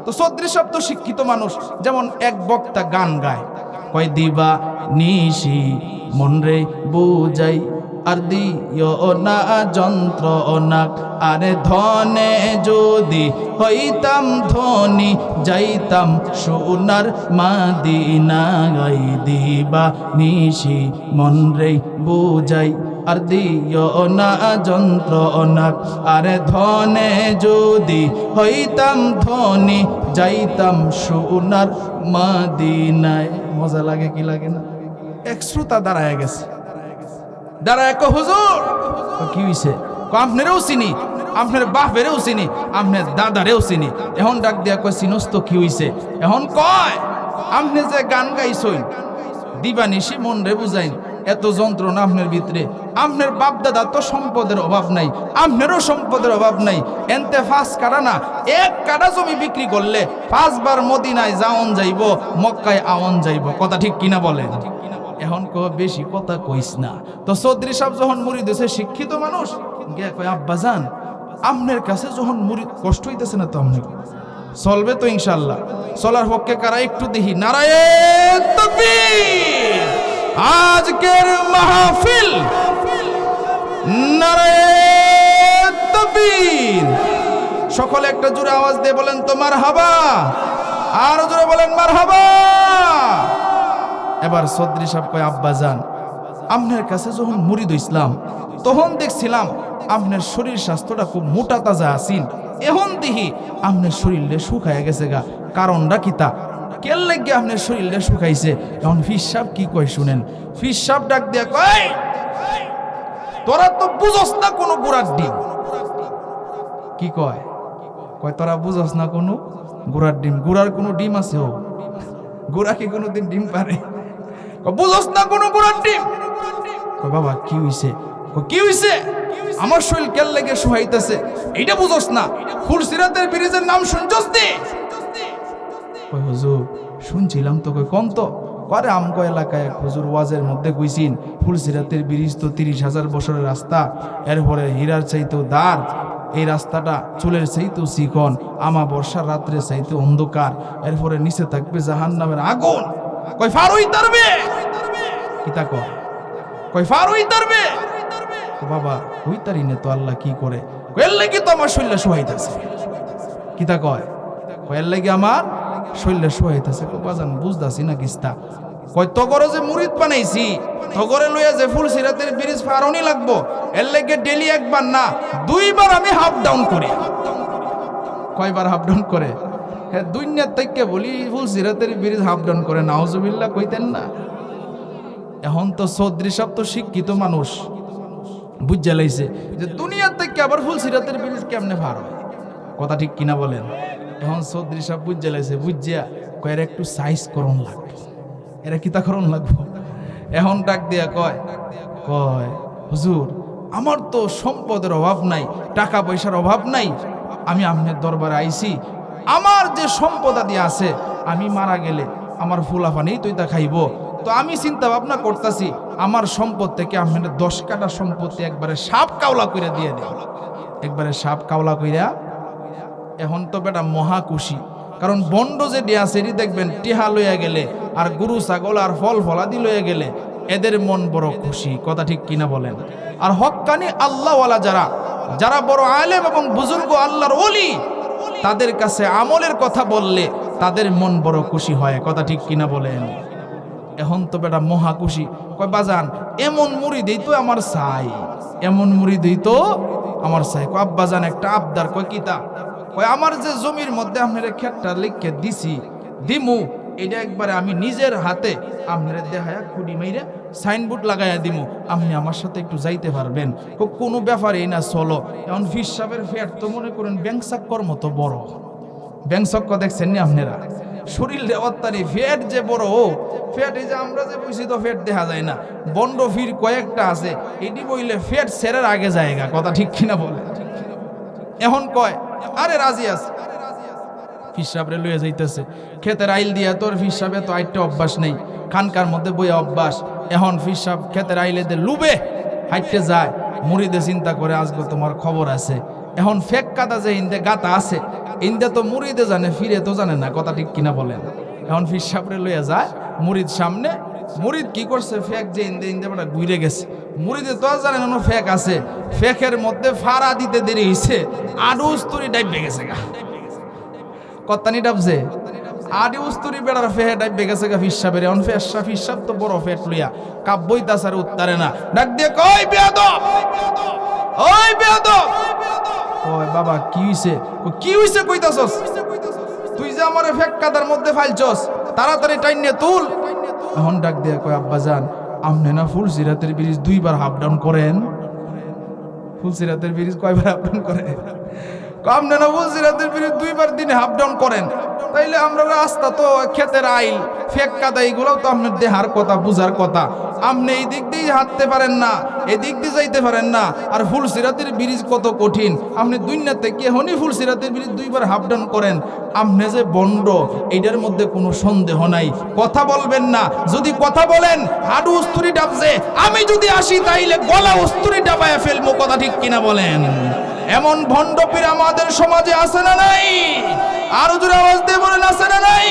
তো চৌধুরী সাহেব তো শিক্ষিত মানুষ। যেমন এক বক্তা গান গায়, কয় দিবা নিশি মন রে বুঝাই আর দিও না যন্ত্রণা, আরে ধনে যদি হইতাম ধনী যাইতাম সোনার মাদিনায় দিবা নিশি মন রে বুঝাই আর দিও না যন্ত্রণা আরে ধনে যদি হইতাম ধনী যাইতাম সোনার মাদিনায় মজা লাগে কি লাগে না এক শ্রোতা দাঁড়ায় গেছে দাঁড়ায় কো হুজুর কি হইছে আপনারও চিনি আপনার বাপেরও চিনি আপনার দাদারেও চিনি এখন ডাক দিয়া কয় চিনস তো কি হইছে এখন কয় আপনি যে গান গাইছই দিবানিশি মন রে বুঝাইন এত যন্ত্রণা আপনার ভিতরে আপনার বাপ দাদা তো সম্পদের অভাব নাই আপনারও সম্পদের অভাব নাই এনতে 5 কাঠা না 1 কাঠা জমি বিক্রি করলে 5 বার মদিনায় যাওন যাইব মক্কায় আওন যাইব কথা ঠিক কিনা বলেন এখন কো বেশি কথা কইস না তো চৌধুরী সাহেব যখন মুরিদ হইছে শিক্ষিত মানুষ গিয়া কয় আব্বাজান আপনার কাছে যখন মুরিদ কষ্ট হইতেছে না তো আপনি চলবে তো ইনশাআল্লাহ চলার পক্ষে কারা একটু দেখি নারায়ে তাকবীর আজকের মাহফিল নারায়ে তাকবীর সকলে একটা জোরে আওয়াজ দিয়ে বলেন তো মারহাবা আর জোরে বলেন মারহাবা এবার চৌধুরী সাহেব কয় আব্বাজান আপনার কাছে যখন মুরিদ হইছিলাম তখন দেখছিলাম আপনার শরীর স্বাস্থ্যটা খুব মোটা তাজা আছিল এখন দেখি আপনার শরীরে শুকায় গেছে গা কারণটা কিতা কেল লাগে আপনার শরীরে শুকাইছে এখন ফির সাহেব কি কয় শুনেন ফির সাহেব ডাক দিয়া কয় তোরা তো বুঝস না কোনো গুড়ার ডিম কি কয় কয় তোরা বুঝস না কোনো গুড়ার ডিম গুড়ার কোনো ডিম আছে ও গুড়া কি কোনোদিন ডিম পারে বুঝস না কোনো গুড়ার ডিম কয় বাবা কি হইছে কি হইছে আমার শরীর কেল লেগে শুহাইতেছে এইটা বুঝস না ফুলসিরাতের ব্রিজের নাম শুনছস তে কয় হুজুর শুনছিলাম তো কয় কোন তো করে আমগো এলাকায় এক হুজুর ওয়াজের মধ্যে কইছিন ফুলসিরাতের ব্রিজ তো 30,000 বছরের রাস্তা এরপরে হীরার চাইতেও দার এই রাস্তাটা চুলের চাইতেও চিকন আমা বর্ষার রাত্রে চাইতে অন্ধকার এরপরে নিচে থাকবে জাহান্নামের আগুন কয় ফারুই তারবে কিতা কয় ফারুই তারবে বাবা হইতারি নে তো আল্লাহ কি করে কয়ের লাগি তো আমার শরীরে শুহাইতেছে কিতা কয় কয়ের লাগি আমার শরীরে শুহাইতেছে বাজান বুঝতাছি না কিস্তা কয় তগরে যে মুরিদ বানাইছি তগরে লইয়া যে ফুলসিরাতের ব্রিজ ফারনি লাগবো এর লাগে ডেলি একবার না 2 বার আমি হাফ ডাউন করি কয়বার হাফ ডাউন করে হ্যাঁ দুনিয়ার থেকে বলি ফুলসিরাতের ব্রিজ হাফ ডাউন করে নাউজুবিল্লাহ কইতেন না এখন তো চৌধুরী সাহেব তো শিক্ষিত মানুষ বুঝা লাইছে যে দুনিয়ার থেকে আবার ফুলসিরাতের ব্রিজ কেমনে পার হয় কথা ঠিক কিনা বলেন এখন চৌধুরী সাহেব বুঝা লাইছে বুঝিয়া কয়ের একটু সাইজ করণ লাগবে এরা কিতা করণ লাগবো এখন ডাক দিয়া কয় হুজুর আমার তো সম্পদের অভাব নাই টাকা পয়সার অভাব নাই আমি আপনার দরবারে আইছি আমার যে সম্পদ আদি আছে আমি মারা গেলে আমার ফুলাফানি তৈতা খাইব তো আমি চিন্তা ভাবনা করতেছি আমার সম্পদ থেকে আপনার 10 কাঠা সম্পত্তি একবারে সাপ কাওলা কইরা দিয়ে দেয় একবারে সাপ কাওলা কইরা এখন তো বেটা মহা খুশি কারণ বন্ড যে দেয়া সেটি দেখবেন টিহা লইয়া গেলে আর গরু ছাগল আর ফল ফলাদি লইয়া গেলে এদের মন বড় খুশি কথা ঠিক কিনা বলেন আর হক্কানি আল্লাহওয়ালা যারা বড় আলেম এবং বুজুর্গ আল্লাহর ওলি তাদের কাছে আমলের কথা বললে তাদের মন বড় খুশি হয় কথা ঠিক কিনা বলেন এখন তো বেটা মহা খুশি কয় বাজান এমন মুরিদই তো আমার চাই এমন মুরিদই তো আমার চাই কয় আব্বাজান একটা আবদার কয় কিতা কয় আমার যে জমির মধ্যে আপনার ক্ষেতটা লিখে দিছি দিমু এটা একবারে আমি নিজের হাতে আপনার দেখায়া খুঁড়ি মাইরে সাইনবোর্ড লাগাইয়া দিমু আপনি আমার সাথে একটু যাইতে পারবেন কোনো ব্যাপারই না চলো এখন ফির সাহেবের ফ্যাট তো মনে করেন ব্যাংসাক্কর মতো বড় ব্যাংসক্ক দেখছেন নি আপনারা শরীর দেওয়ার ফ্যাট যে বড় ফ্যাট এই যে আমরা যে বুঝি তো ফ্যাট দেখা যায় না বন্ড ফির কয়েকটা আছে এটি বইলে ফ্যাট সেরের আগে জায়গা কথা ঠিক কিনা বলে এখন কয় আরে রাজি আছে ফির সাহেবরে লইয়া যাইতেছে ক্ষেতের আইল দিয়া তোর ফির সাহেবে তো আইটটা অভ্যাস নেই খানকার মধ্যে বইয়া অভ্যাস এখন ফির সাহেব ক্ষেতের আইলে দে লুবে হাইটে যায় মুড়িদে চিন্তা করে আজকে তোমার খবর আছে এখন ফেক কাদা যে ইন্দে গাতা আছে ইন্দে তো মুড়িদে জানে ফিরে তো জানে না কথা ঠিক কিনা বলেন এখন ফির সাহেবরে লইয়া যায় মুড়িদ সামনে মুরিদ কি করছে, ফেক যে ইন্দে ইন্দে বেটা ঘুরে গেছে। মুরিদে তো আর জানেন না ফেক আছে, ফেকের মধ্যে ফাড়া দিতে দেরি হইছে, আডু উস্তুরি ডাইবে গেছে গা। কত্তানি ডাবছে আডি উস্তুরি বেড়ার ফেহে ডাইবে গেছে গা ফিসাবের। এখন ফিসাব তো বড় ফেট লইয়া কাব্যই তাছাড়া উত্তারে না। ডাক দিয়ে কই বেয়াদব, ওই বেয়াদব। ওই বাবা কি হইছে, কি হইছে কইতাছস? তুই যে আমারে ফেক কাদার মধ্যে ফাইলছস, তাড়াতাড়ি টাইনে তুল। এখন ডাক দিয়ে কয় আব্বাজান, আমনে না ফুলসিরাতের ব্রিজ 2 বার হাফ ডাউন করেন? ফুলসিরাতের ব্রিজ কয়বার হাফ ডাউন করে? আমনে না ফুলসিরাতের ব্রিজ 2 বার দিনে হাফ ডাউন করেন? তাইলে আমরা রাস্তা তো ক্ষেতের আইল, ফেক কাদা, এগুলোও তো আপনার দেহার কথা, বুঝার কথা। আপনি এই দিক দিয়ে হাঁটতে পারেন না, এদিক দিয়ে যাইতে পারেন না, আর ফুলসিরাতের ব্রিজ কত কঠিন। আপনি দুনিয়াতে কেহনি ফুলসিরাতের ব্রিজ 2 বার হাফ ডাউন করেন। আপনি যে বন্ড, এইটার মধ্যে কোনো সন্দেহ নাই। কথা বলবেন না, যদি কথা বলেন হাডু উস্তুরি ডাবছে, আমি যদি আসি তাইলে গলা উস্তুরি ডাবায় ফেলবো। কথা ঠিক কিনা বলেন? এমন ভণ্ড পীর আমাদের সমাজে আছে না নাই? আরো জোরে আওয়াজ দিয়ে বলেন, আছে না নাই?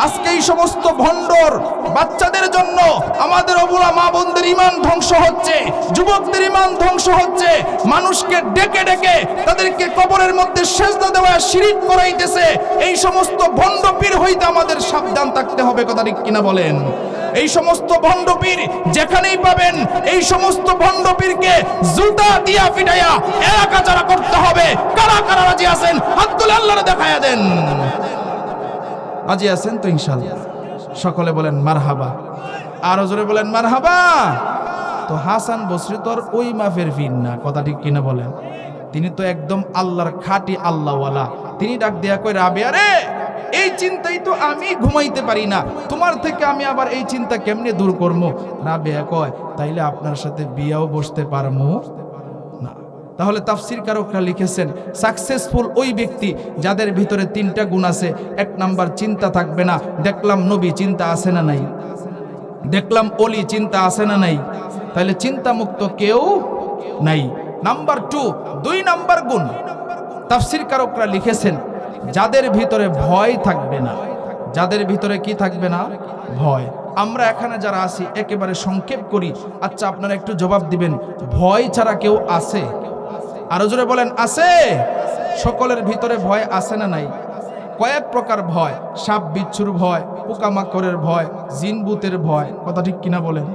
আজকে এই সমস্ত ভণ্ডর বাচ্চাদের জন্য আমাদের অবলা মা বোনদের ইমান ধ্বংস হচ্ছে, যুবকদের ইমান ধ্বংস হচ্ছে। মানুষকে ডেকে ডেকে তাদেরকে কবরের মধ্যে সেজদা দেওয়া, শিরিক করাইতেছে। এই সমস্ত ভণ্ড পীর হইতে আমাদের সাবধান থাকতে হবে। কথা ঠিক কিনা বলেন? এই সমস্ত ভণ্ড পীর যেখানেই পাবেন, এই সমস্ত ভণ্ড পীরকে জুতা দিয়া পিটাইয়া এলাকাচারা করতে হবে। কারা কারা রাজি আছেন হাত তুলে আল্লাহরে দেখায়া দেন। রাজি আছেন তো ইনশাআল্লাহ? সকলে বলেন মারহাবা, আরো জোরে বলেন মারহাবা। তো হাসান বসরি তো আর ওই মাফের পীর না। কথা ঠিক কিনা বলেন? তিনি তো একদম আল্লাহর খাঁটি আল্লাহওয়ালা। তিনি ডাক দেয়া কই, রাবেয়া রে, এই চিন্তাই তো আমি ঘুমাইতে পারি না, তোমার থেকে আমি আবার এই চিন্তা কেমনে দূর করবো? রাবেয়া কয়, তাইলে আপনার সাথে বিয়াও বসতে পারবো না। তাহলে তাফসীর কারকরা লিখেছেন, সাকসেসফুল ওই ব্যক্তি যাদের ভিতরে 3টা গুণ আছে। 1 নাম্বার, চিন্তা থাকবে না। দেখলাম নবী, চিন্তা আছে না নাই? দেখলাম অলি, চিন্তা আছে না নাই? তাহলে চিন্তা মুক্ত কেউ নাই। নাম্বার 2 নাম্বার গুণ, তাফসীর কারকরা লিখেছেন, যাদের ভিতরে ভয় থাকবে না। যাদের ভিতরে কি থাকবে না? ভয়। আমরা এখানে যারা আছি একেবারে সংক্ষেপ করি। আচ্ছা, আপনারা একটু জবাব দিবেন, ভয় ছাড়া কেউ আছে? আরো জোরে বলেন, আছে? সকলের ভিতরে ভয় আছে না নাই? কয়েক প্রকার ভয়, সাপ বিচ্ছুর ভয়, পোকামাকড়ের ভয়, জিনভূতের ভয়। কথা ঠিক কিনা বলেন?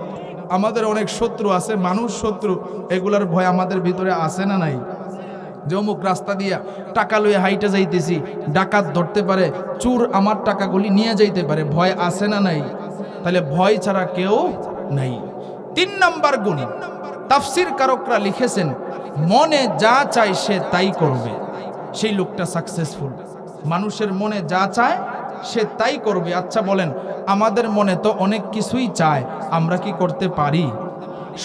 আমাদের অনেক শত্রু আছে, মানুষ শত্রু, এগুলার ভয় আমাদের ভিতরে আছে না নাই? যে অমুক রাস্তা দিয়া টাকা লইয়া হাইটে যাইতেছি, ডাকাত ধরতে পারে, চোর আমার টাকাগুলি নিয়ে যাইতে পারে, ভয় আছে না নাই? তাহলে ভয় ছাড়া কেউ নাই। 3 নাম্বার গুণ, তাফসীর কারকরা লিখেছেন, মনে যা চায় সে তাই করবে। সেই লোকটা সাকসেসফুল। মানুষের মনে যা চায় সে তাই করবে। আচ্ছা বলেন, আমাদের মনে তো অনেক কিছুই চায়, আমরা কি করতে পারি?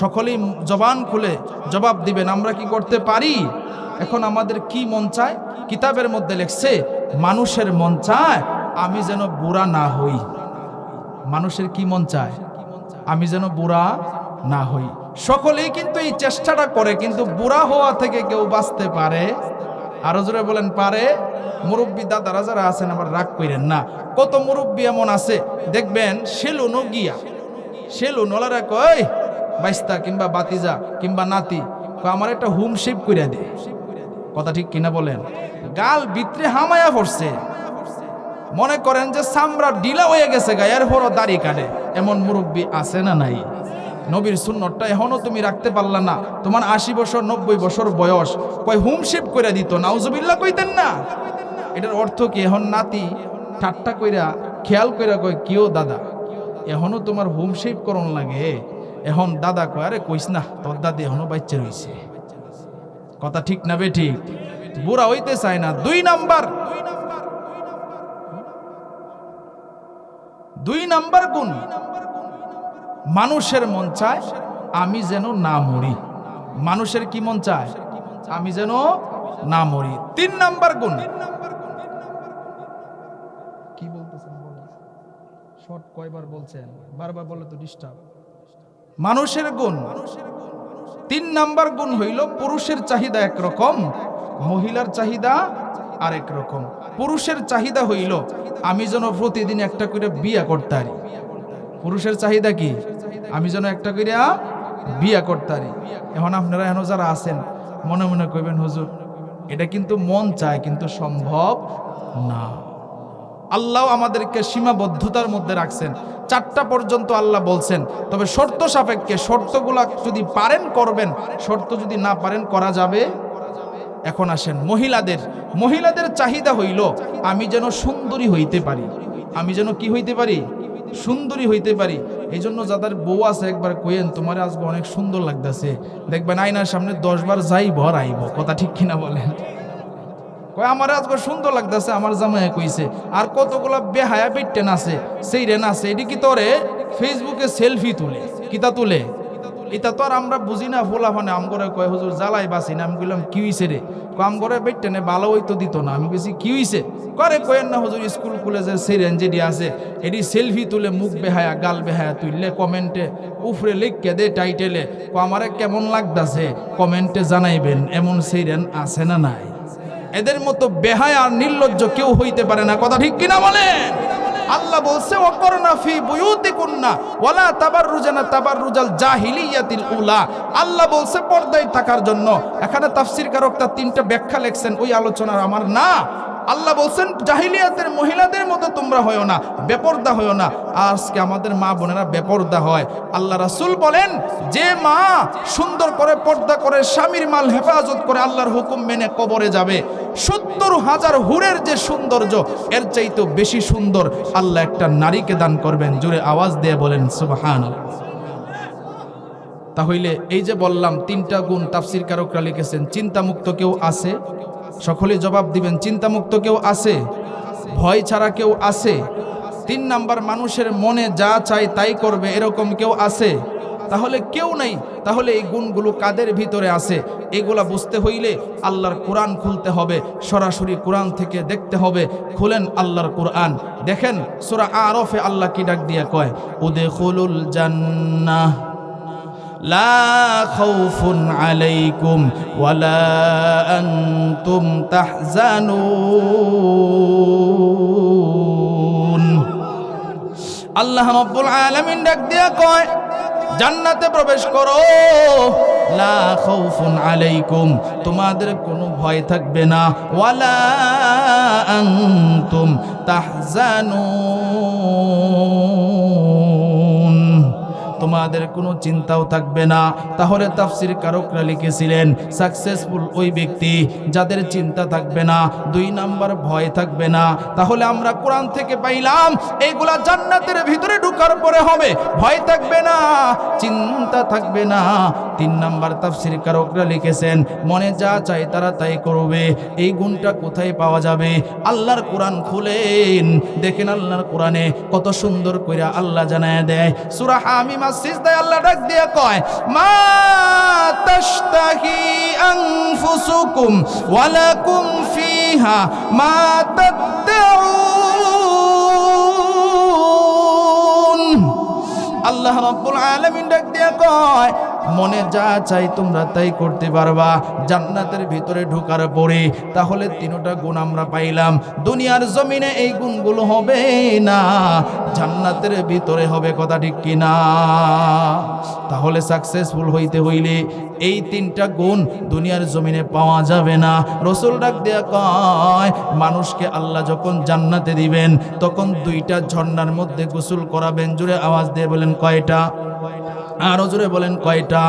সকলেই জবান খুলে জবাব দিবেন, আমরা কি করতে পারি? এখন আমাদের কি মন চায়? কিতাবের মধ্যে লেখছে, মানুষের মন চায় আমি যেন বুড়া না হই। মানুষের কি মন চায়? আমি যেন বুড়া না হই। সকলেই কিন্তু এই চেষ্টাটা করে, কিন্তু বুড়া হওয়া থেকে কেউ বাঁচতে পারে? আরো জোরে বলেন, পারে? মুরব্বী দাদারা যারা আছেন আবার রাগ করেন না। কত মুরব্বী এমন আছে দেখবেন, সেলুনও গিয়া, সেলুনওয়ালারা কয়, বাইস্তা কিংবা বাতিজা কিংবা নাতি, আমার একটা হোম শেপ করে দে। কথা ঠিক কিনা বলেন? গাল ভিতরে হামায়া পড়ছে, মনে করেন যে চামড়া ঢিলা হয়ে গেছে গায়ের পরও দাড়ি কাটে। এমন মুরব্বী আছে না নাই? নবীর সুন্নতটা এখনো তুমি রাখতে পারলা না, তোমার 80 বছর 90 বছর বয়স, কয় হোম শেপ করে দিত, নাউজুবিল্লাহ কইতেন না? এটার অর্থ কি? এখন নাতি ঠাট্টা কইরা খেয়াল কইরা কয়, কিও দাদা, এখনো তোমার হোম শেপ করন লাগে? এখন দাদা কয়, আরে কইস না, তোর দাদি এখনো বাচ্চা রইছে। কথা ঠিক না বে ঠিক? বুড়া হইতে চায় না। 2 নাম্বার গুণ, মানুষের মন চায় আমি যেন না মরি। মানুষের কি মন চায়? আমি যেন না মরি। 3 নাম্বার গুণ, কি বলতেছেন? শর্ট কয়বার বলছেন? বারবার বলে তো ডিস্টার্ব। মানুষের গুণ 3 নাম্বার গুণ হইল, পুরুষের চাহিদা একরকম, মহিলার চাহিদা আরেক রকম। পুরুষের চাহিদা হইল আমি যেন প্রতিদিন একটা করে বিয়ে করতে পারি। পুরুষের চাহিদা কি? আমি যেন একটা কইরা বিয়া করতারি। এখন আপনারা এখন যারা আছেন মনে মনে কইবেন হুজুর এটা কিন্তু মন চায় কিন্তু সম্ভব না। আল্লাহ আমাদেরকে সীমাবদ্ধতার মধ্যে রাখছেন, 4টা পর্যন্ত আল্লাহ বলছেন, তবে শর্ত সাপেক্ষে, শর্তগুলা যদি পারেন করবেন, শর্ত যদি না পারেন করা যাবে। এখন আসেন মহিলাদের চাহিদা হইল আমি যেন সুন্দরী হইতে পারি, আমি যেন কি হইতে পারি? সুন্দরী হইতে পারি। এই জন্য যাদের বউ আছে একবার কইেন তোমার আজকে অনেক সুন্দর লাগতেছে, দেখবেন আয়নার সামনে 10 বার যাইব আর আইব, কথা ঠিক কিনা বলেন? কয় আমার আজকে সুন্দর লাগতেছে, আমার জামাই কইছে। আর কতগুলা বেহায়া পেটেন আছে সেই রেন আছে, এটি কি তোরে ফেসবুকে সেলফি তুলে, কিতা তুলে, এটা তো আর আমরা বুঝি না। ফোলা ফানে আম করে কয় হুজুর জ্বালাই বাসি না। আমি বললাম কি হইছে রে? আম করে পেটেনে ভালো হইতো দিত না। আমি বলছি কি হইছে? করে কয়েন না হুজুর স্কুল কলেজের সেই রেন যেটি আছে এটি সেলফি তুলে মুখ বেহায়া গাল বেহায়া তুললে কমেন্টে উফরে লিখকে দে টাইটেলে আমারে কেমন লাগতাছে কমেন্টে জানাইবেন। এমন সেই রেন আছে না নাই? এদের মতো বেহায়া আর নির্লজ্জ কেউ হইতে পারে না, কথা ঠিক কিনা বলেন? আল্লাহ বলছে ওয়াকরনা ফি বুয়ুতিকুন্না ওয়ালা তাবাররুজানা তাবাররুজাল জাহিলিয়াতিল উলা। আল্লাহ বলছে পর্দায় থাকার জন্য। এখানে তাফসীরকারকরা 3টা ব্যাখ্যা লিখছেন, ওই আলোচনা আমার না। আল্লাহ বলছেন জাহিলিয়াতের মহিলাদের মতো তোমরা হয়ো না, বেপরদা হয়ো না। আজকে আমাদের মা বোনেরা বেপরদা হয়। আল্লাহ রাসূল বলেন যে মা সুন্দর করে পর্দা করে স্বামীর মাল হেফাজত করে আল্লাহর হুকুম মেনে কবরে যাবে, 70,000 হুরের যে সৌন্দর্য এর চাইতে বেশি সুন্দর আল্লাহ একটা নারীকে দান করবেন। জোরে আওয়াজ দিয়ে বলেন সুবহানাল্লাহ। তাহলে এই যে বললাম 3টা গুণ তাফসীরকারকরা লিখেছেন। চিন্তামুক্ত কেউ আছে? সকলে জবাব দিবেন। চিন্তামুক্ত কেউ আছে? ভয় ছাড়া কেউ আছে? 3 নাম্বার মানুষের মনে যা চায় তাই করবে এরকম কেউ আছে? তাহলে কেউ নাই। তাহলে এই গুণগুলো কাদের ভিতরে আছে এগুলা বুঝতে হইলে আল্লাহর কোরআন খুলতে হবে, সরাসরি কোরআন থেকে দেখতে হবে। খুলেন আল্লাহর কোরআন, দেখেন সূরা আরাফে আল্লাহ কি ডাক দিয়া কয়, উদখুলুল জান্নাহ লা খাউফুন আলাইকুম ওয়ালা আনতুম তাহজানুন। আল্লাহ রাব্বুল আলামিন ডাক দিয়া কয় জান্নাতে প্রবেশ করো, লা খাউফুন আলাইকুম তোমাদের কোনো ভয় থাকবে না, ওয়ালা আনতুম তাহজানুন তোমাদের কোনো চিন্তাও থাকবে না। তাহলে তাফসীরকারকরা লিখেছিলেন সাকসেসফুল ওই ব্যক্তি যাদের চিন্তা থাকবে না, 2 নাম্বার ভয় থাকবে না। তাহলে আমরা কোরআন থেকে পাইলাম এইগুলা জান্নাতের ভিতরে ঢোকার পরে হবে, ভয় থাকবে না, চিন্তা থাকবে না। 3 নাম্বার তাফসীরকারকরা লিখেছেন মনে যা চায় তারা তাই করবে। এই গুণটা কোথায় পাওয়া যাবে? আল্লাহর কোরআন খুলেন, দেখেন আল্লাহর কোরআনে কত সুন্দর কইরা আল্লাহ জানায় দেয়। সূরা হামিম সিজদায় আল্লাহ ডাক দিয়া কয় মা তাশতাহি আনফুসুকুম ওয়ালাকুম ফিহা মা তাদউন। আল্লাহ রাব্বুল আলামিন ডাক দিয়া কয় মনে যা চাই তোমরা তাই করতে পারবা জান্নাতের ভিতরে ঢোকার পরে। তাহলে 3টা গুণ আমরা পাইলাম। দুনিয়ার জমিনে এই গুণগুলো হবে না, জান্নাতের ভিতরে হবে, কথা ঠিক কিনা? তাহলে সাকসেসফুল হইতে হইলে এই 3টা গুণ দুনিয়ার জমিনে পাওয়া যাবে না। রাসূল ডাক দেয়া কয় মানুষকে আল্লাহ যখন জান্নাতে দিবেন তখন 2টা ঝর্ণার মধ্যে গোসল করাবেন। জোরে আওয়াজ দিয়ে বলেন কয়টা? আরো জোরে বলেন কয়টা?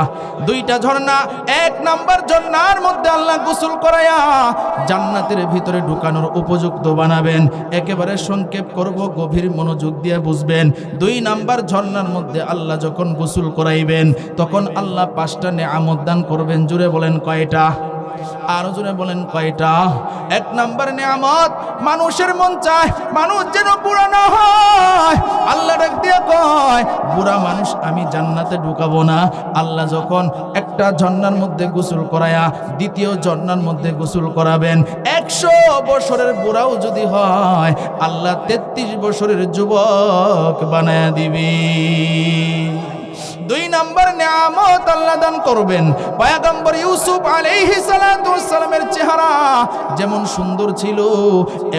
2টা ঝর্ণা। 1 নাম্বার ঝর্ণার মধ্যে আল্লাহ গোসল করায়া জান্নাতের ভিতরে ঢুকানোর উপযুক্ত বানাবেন। একেবারে সংক্ষেপ করব, গভীর মনোযোগ দিয়ে বুঝবেন। 2 নাম্বার ঝর্ণার মধ্যে আল্লাহ যখন গোসল করাইবেন তখন আল্লাহ 5টা নেয়ামত দান করবেন। জোরে বলেন কয়টা? আরো জোরে বলেন কয়টা? 1 নাম্বার নেয়ামত, মানুষের মন চায় মানুষ যেন বুড়া না হয়। আল্লাহ ডাক দিয়া কয় বুড়া মানুষ আমি জান্নাতে ঢুকাবো না। আল্লাহ যখন একটা ঝর্ণার মধ্যে গোসল করায়া 2য় ঝর্ণার মধ্যে গোসল করাবেন, 100 বছরের বুড়াও যদি হয় আল্লাহ 33 বছরের যুবক বানায়া দিবি। দুই নাম্বার নিয়ামত আল্লাহ দান করবেন, পয়গম্বর ইউসুফ আলাইহিস সালাতু ওয়াস সালামের চেহারা যেমন সুন্দর ছিল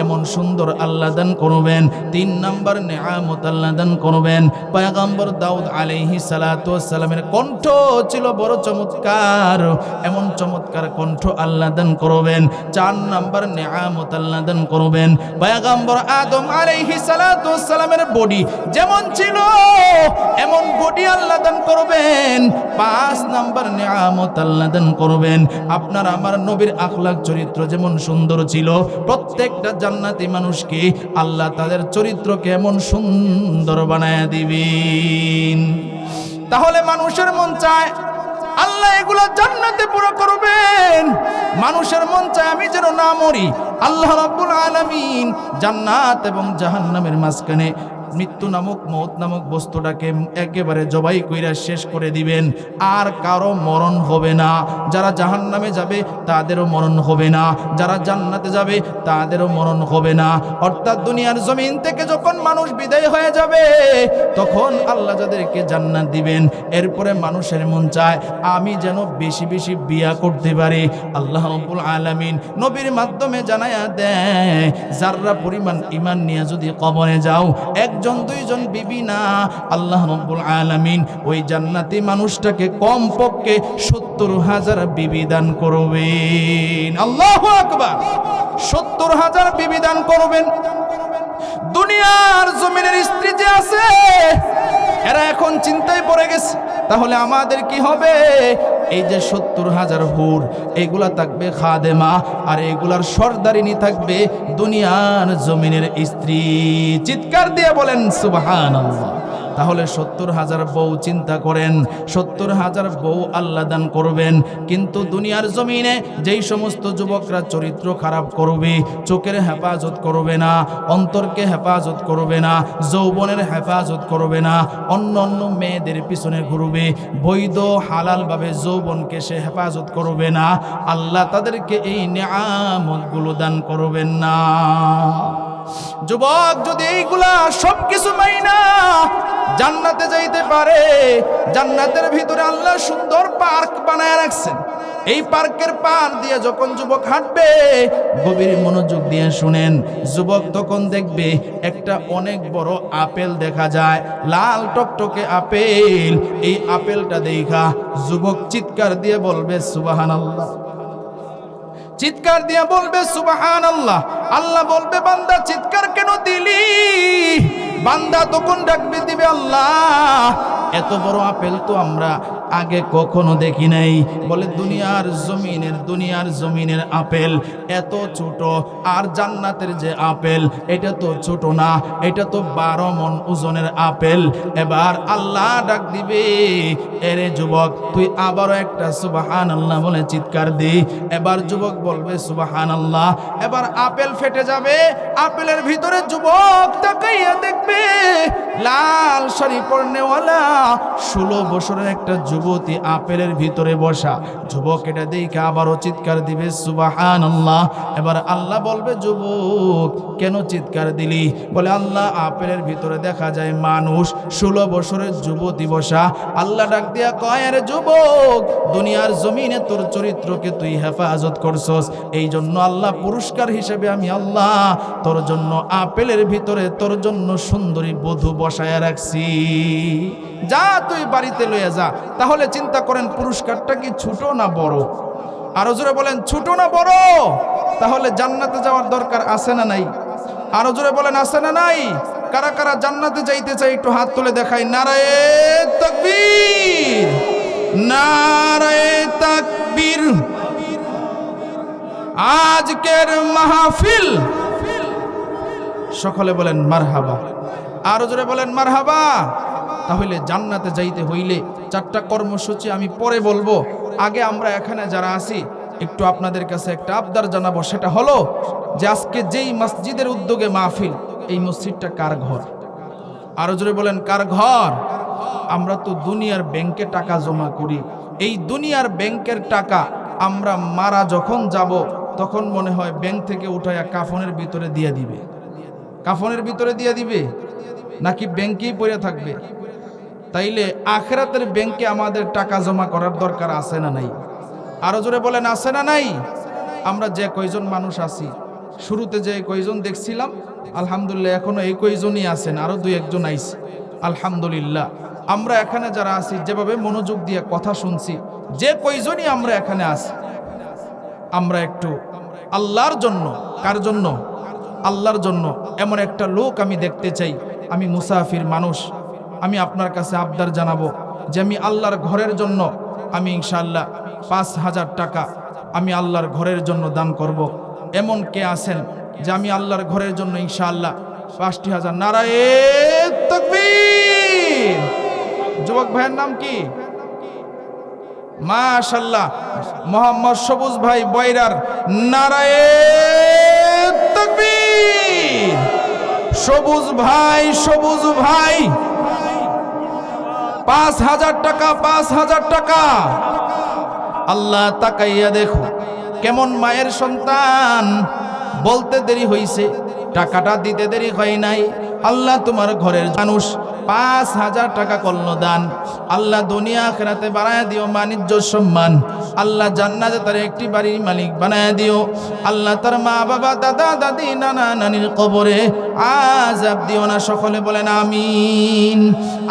এমন সুন্দর আল্লাহ দান করবেন। তিন নাম্বার নিয়ামত আল্লাহ দান করবেন, পয়গম্বর দাউদ আলাইহিস সালাতু ওয়াস সালামের কণ্ঠ ছিল বড় চমৎকার, এমন চমৎকার কণ্ঠ আল্লাহ দান করবেন। চার নাম্বার নিয়ামত আল্লাহ দান করবেন, পয়গম্বর আদম আলাইহিস সালাতু ওয়াস সালামের বডি যেমন ছিল এমন বডি আল্লাহ দান করবেন। পাঁচ নাম্বার নিয়ামত আল্লাহ দান করবেন, আপনার আমার নবীর আখলাক চরিত্র যেমন সুন্দর ছিল, প্রত্যেকটা জান্নাতি মানুষকে আল্লাহ তাদের চরিত্রকে এমন সুন্দর বানায় দিবেন। তাহলে মানুষের মন চায় আল্লাহ এগুলো জান্নাতে পুরো করবেন। মানুষের মন চায় আমি যেন না মরি, আল্লাহ রাব্বুল আলামিন জান্নাত এবং জাহান্নামের মাঝখানে মৃত্যু নামক মৌত নামক বস্তুটাকে একেবারে জবাই কইরা শেষ করে দিবেন, আর কারো মরণ হবে না। যারা জাহান্নামে যাবে তাদেরও মরণ হবে না, যারা জান্নাতে যাবে তাদেরও মরণ হবে না। অর্থাৎ দুনিয়ার জমিন থেকে যখন মানুষ বিদায় হয়ে যাবে তখন আল্লাহ যাদেরকে জান্নাত দিবেন, এরপরে মানুষের মন চায় আমি যেন বেশি বেশি বিয়া করতে পারি। আল্লাহ রাব্বুল আলামিন নবীর মাধ্যমে জানায়া দেয় যাররা পরিমাণ ঈমান নিয়ে যদি কবরে যাও একজন দুইজন বিবি না, আল্লাহ রাব্বুল আলামিন ওই জান্নাতি মানুষটাকে কমপক্ষে 70,000 বিবি দান করবেন। আল্লাহু আকবার, 70,000 বিবি দান করবেন। দুনিয়ার জমিনের স্ত্রী যে আছে এরা এখন চিন্তায় পড়ে গেছে, তাহলে আমাদের কি হবে? এই যে 70,000 হুর এগুলা থাকবে খাদেমা, আর এগুলার সর্দারিনী থাকবে দুনিয়ার জমিনের স্ত্রী। চিৎকার দিয়ে বলেন সুবহানাল্লাহ। তাহলে 70,000 বউ চিন্তা করেন, 70,000 বউ আল্লাহ দান করবেন। কিন্তু দুনিয়ার জমিনে যেই সমস্ত যুবকরা চরিত্র খারাপ করবে, চোখের হেফাজত করবে না, অন্তরকে হেফাজত করবে না, যৌবনের হেফাজত করবে না, অন্য অন্য মেয়েদের পিছনে ঘুরবে, বৈধ হালালভাবে যৌবনকে সে হেফাজত করবে না, আল্লাহ তাদেরকে এই নিয়ামতগুলো দান করবেন না। যুবক যদি এইগুলা সবকিছু মাইনা জান্নাতে যাইতে পারে, জান্নাতের ভিতরে আল্লাহ সুন্দর পার্ক বানায় রাখছেন। এই পার্কের পার দিয়ে যখন যুবক হাঁটবে, গভীর মনোযোগ দিয়ে শুনেন, যুবক তখন দেখবে একটা অনেক বড় আপেল দেখা যায়, লাল টকটকে আপেল। এই আপেলটা দেখা যুবক চিৎকার দিয়ে বলবে সুবহানাল্লাহ, চিৎকার দিয়ে বলবে সুবহানাল্লাহ। আল্লাহ বলবে বান্দা চিৎকার কেন দিলি? বান্দা তখন ডাকবে দিবে আল্লাহ এত বড় আপেল তো আমরা আগে কখনো দেখি নাই। বলে দুনিয়ার জমিনের আপেল এত ছোট, আর জান্নাতের যে আপেল এটা তো ছোট না, এটা তো 12 মণ ওজনের আপেল। এবার আল্লাহ ডাক দিবে, এরে যুবক তুই আবারও একটা সুবহানাল্লাহ বলে চিৎকার দে। এবার যুবক বলবে সুবহানাল্লাহ। এবার আপেল ফেটে যাবে, আপেলের ভিতরে যুবক তাকাইয়া দেখবে লাল শাড়ি পরনেওয়ালা 16 বছরের একটা যুবতী আপেলের ভিতরে বসা। যুবক এটা দেখে আবারও চিৎকার দিবে সুবহানাল্লাহ। এবার আল্লাহ বলবে যুবক কেন চিৎকার দিলি? বলে আল্লাহ আপেলের ভিতরে দেখা যায় মানুষ, 16 বছরের যুবতী বসা। আল্লাহ ডাক দিয়া কয় রে যুবক দুনিয়ার জমিনে তোর চরিত্রকে তুই হেফাজত করছস, এই জন্য আল্লাহ পুরস্কার হিসেবে আমি আল্লাহ তোর জন্য আপেলের ভিতরে তোর জন্য সুন্দরী বধূ বসায়া রাখছি, যা তুই বাড়িতে লইয়া যা। তাহলে চিন্তা করেন পুরস্কারটা কি ছোট না বড়? আরো জোরে বলেন ছোট না বড়? তাহলে জান্নাতে যাওয়ার দরকার আছে না নাই? আরো জোরে বলেন আছে না নাই? কারা কারা জান্নাতে যাইতে চাই একটু হাত তুলে দেখাই। নারায়ে তাকবীর, নারায়ে তাকবীর। আজকের মাহফিল সকলে বলেন মারহাবা, আরো জোরে বলেন মারহাবা। তাহলে জান্নাতে যাইতে হইলে 4টা কর্মসূচি আমি পরে বলবো, আগে আমরা এখানে যারা আছি একটু আপনাদের কাছে একটা আবদার জানাবো। সেটা হলো যে আজকে যেই মসজিদের উদ্যোগে মাহফিল, এই মসজিদটা কার ঘর? আরো জোরে বলেন কার ঘর? আমরা তো দুনিয়ার ব্যাংকে টাকা জমা করি, এই দুনিয়ার ব্যাংকের টাকা আমরা মারা যখন যাব তখন মনে হয় ব্যাংক থেকে উঠাইয়া কাফনের ভিতরে দিয়ে দিবে। কাফনের ভিতরে দিয়ে দিবে নাকি ব্যাংকেই পড়ে থাকবে? তাইলে আখিরাতের ব্যাংকে আমাদের টাকা জমা করার দরকার আছে না নাই? আরো জোরে বলেন, আছে না নাই? আমরা যে কয়জন মানুষ আছি, শুরুতে যে কয়জন দেখছিলাম, আলহামদুলিল্লাহ এখনো এই কয়জনই আছেন, আরো দুই একজন আইছে আলহামদুলিল্লাহ। আমরা এখানে যারা আছি, যেভাবে মনোযোগ দিয়ে কথা শুনছি, যে কয়জনই আমরা এখানে আছি, আমরা একটু আল্লাহর জন্য, কার জন্য? আল্লাহর জন্য এমন একটা লোক আমি দেখতে চাই। আমি মুসাফির মানুষ, আমি আপনার কাছে আবদার জানাবো যে আমি আল্লাহর ঘরের জন্য আমি ইনশাআল্লাহ 5,000 টাকা আমি আল্লাহর ঘরের জন্য দান করব। এমন কে আছেন যে আমি আল্লাহর ঘরের জন্য ইনশাআল্লাহ 5,000? নারায়ে তাকবীর। যুবক ভাইয়ের নাম কি? মাশাআল্লাহ, মোহাম্মদ সবুজ ভাই বয়রার। নারায়ে তাকবীর। সবুজ ভাই, সবুজ ভাই 5,000 টাকা, 5,000 টাকা। আল্লাহ তাকাইয়া দেখো কেমন মায়ের সন্তান, বলতে দেরি হইছে, টাকাটা দিতে দেরি হয় নাই। আল্লাহ তোমার ঘরের মানুষ 5,000 টাকা করল দান। আল্লাহ দুনিয়া আখিরাতে বানায় দিও বাণিজ্য সম্মান। আল্লাহ জান্নাতে তার একটি বাড়ির মালিক বানায় দিও। আল্লাহ তার মা বাবা, দাদা দাদি, নানা নানির কবরে আযাব দিও না। সকলে বলেন আমিন।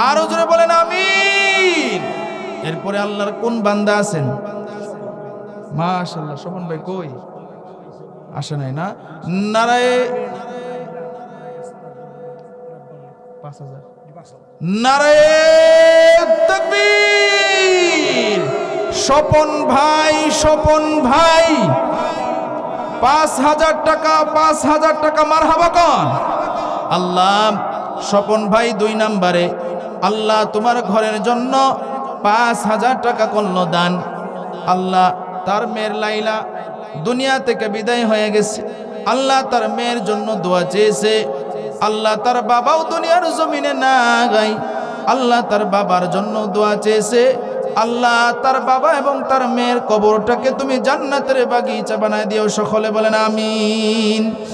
আরো জোরে বলেন আমিন। এরপরে আল্লাহর কোন বান্দা আছেন? মাশাআল্লাহ, শোভন ভাই কই? আসে নাই না? নারায়ে 5,000। নারায়ে তাকবীর। স্বপন ভাই, স্বপন ভাই 5,000 টাকা, 5,000 টাকা। মারহাবা কোন? আল্লাহ স্বপন ভাই 2 নম্বরে আল্লাহ তোমার ঘরের জন্য 5,000 টাকা করল দান। আল্লাহ তার মেয়ের লাইলা দুনিয়া থেকে বিদায় হয়ে গেছে। আল্লাহ তার মেয়ের জন্য দোয়া চেয়েছে। আল্লাহ তার বাবাও দুনিয়ার জমিনে না গাই, আল্লাহ তার বাবার জন্য দোয়া চেয়েছে। আল্লাহ তার বাবা এবং তার মেয়ের কবরটাকে তুমি জান্নাতের বাগিচা বানায় দিও। সকলে বলেন আমিন।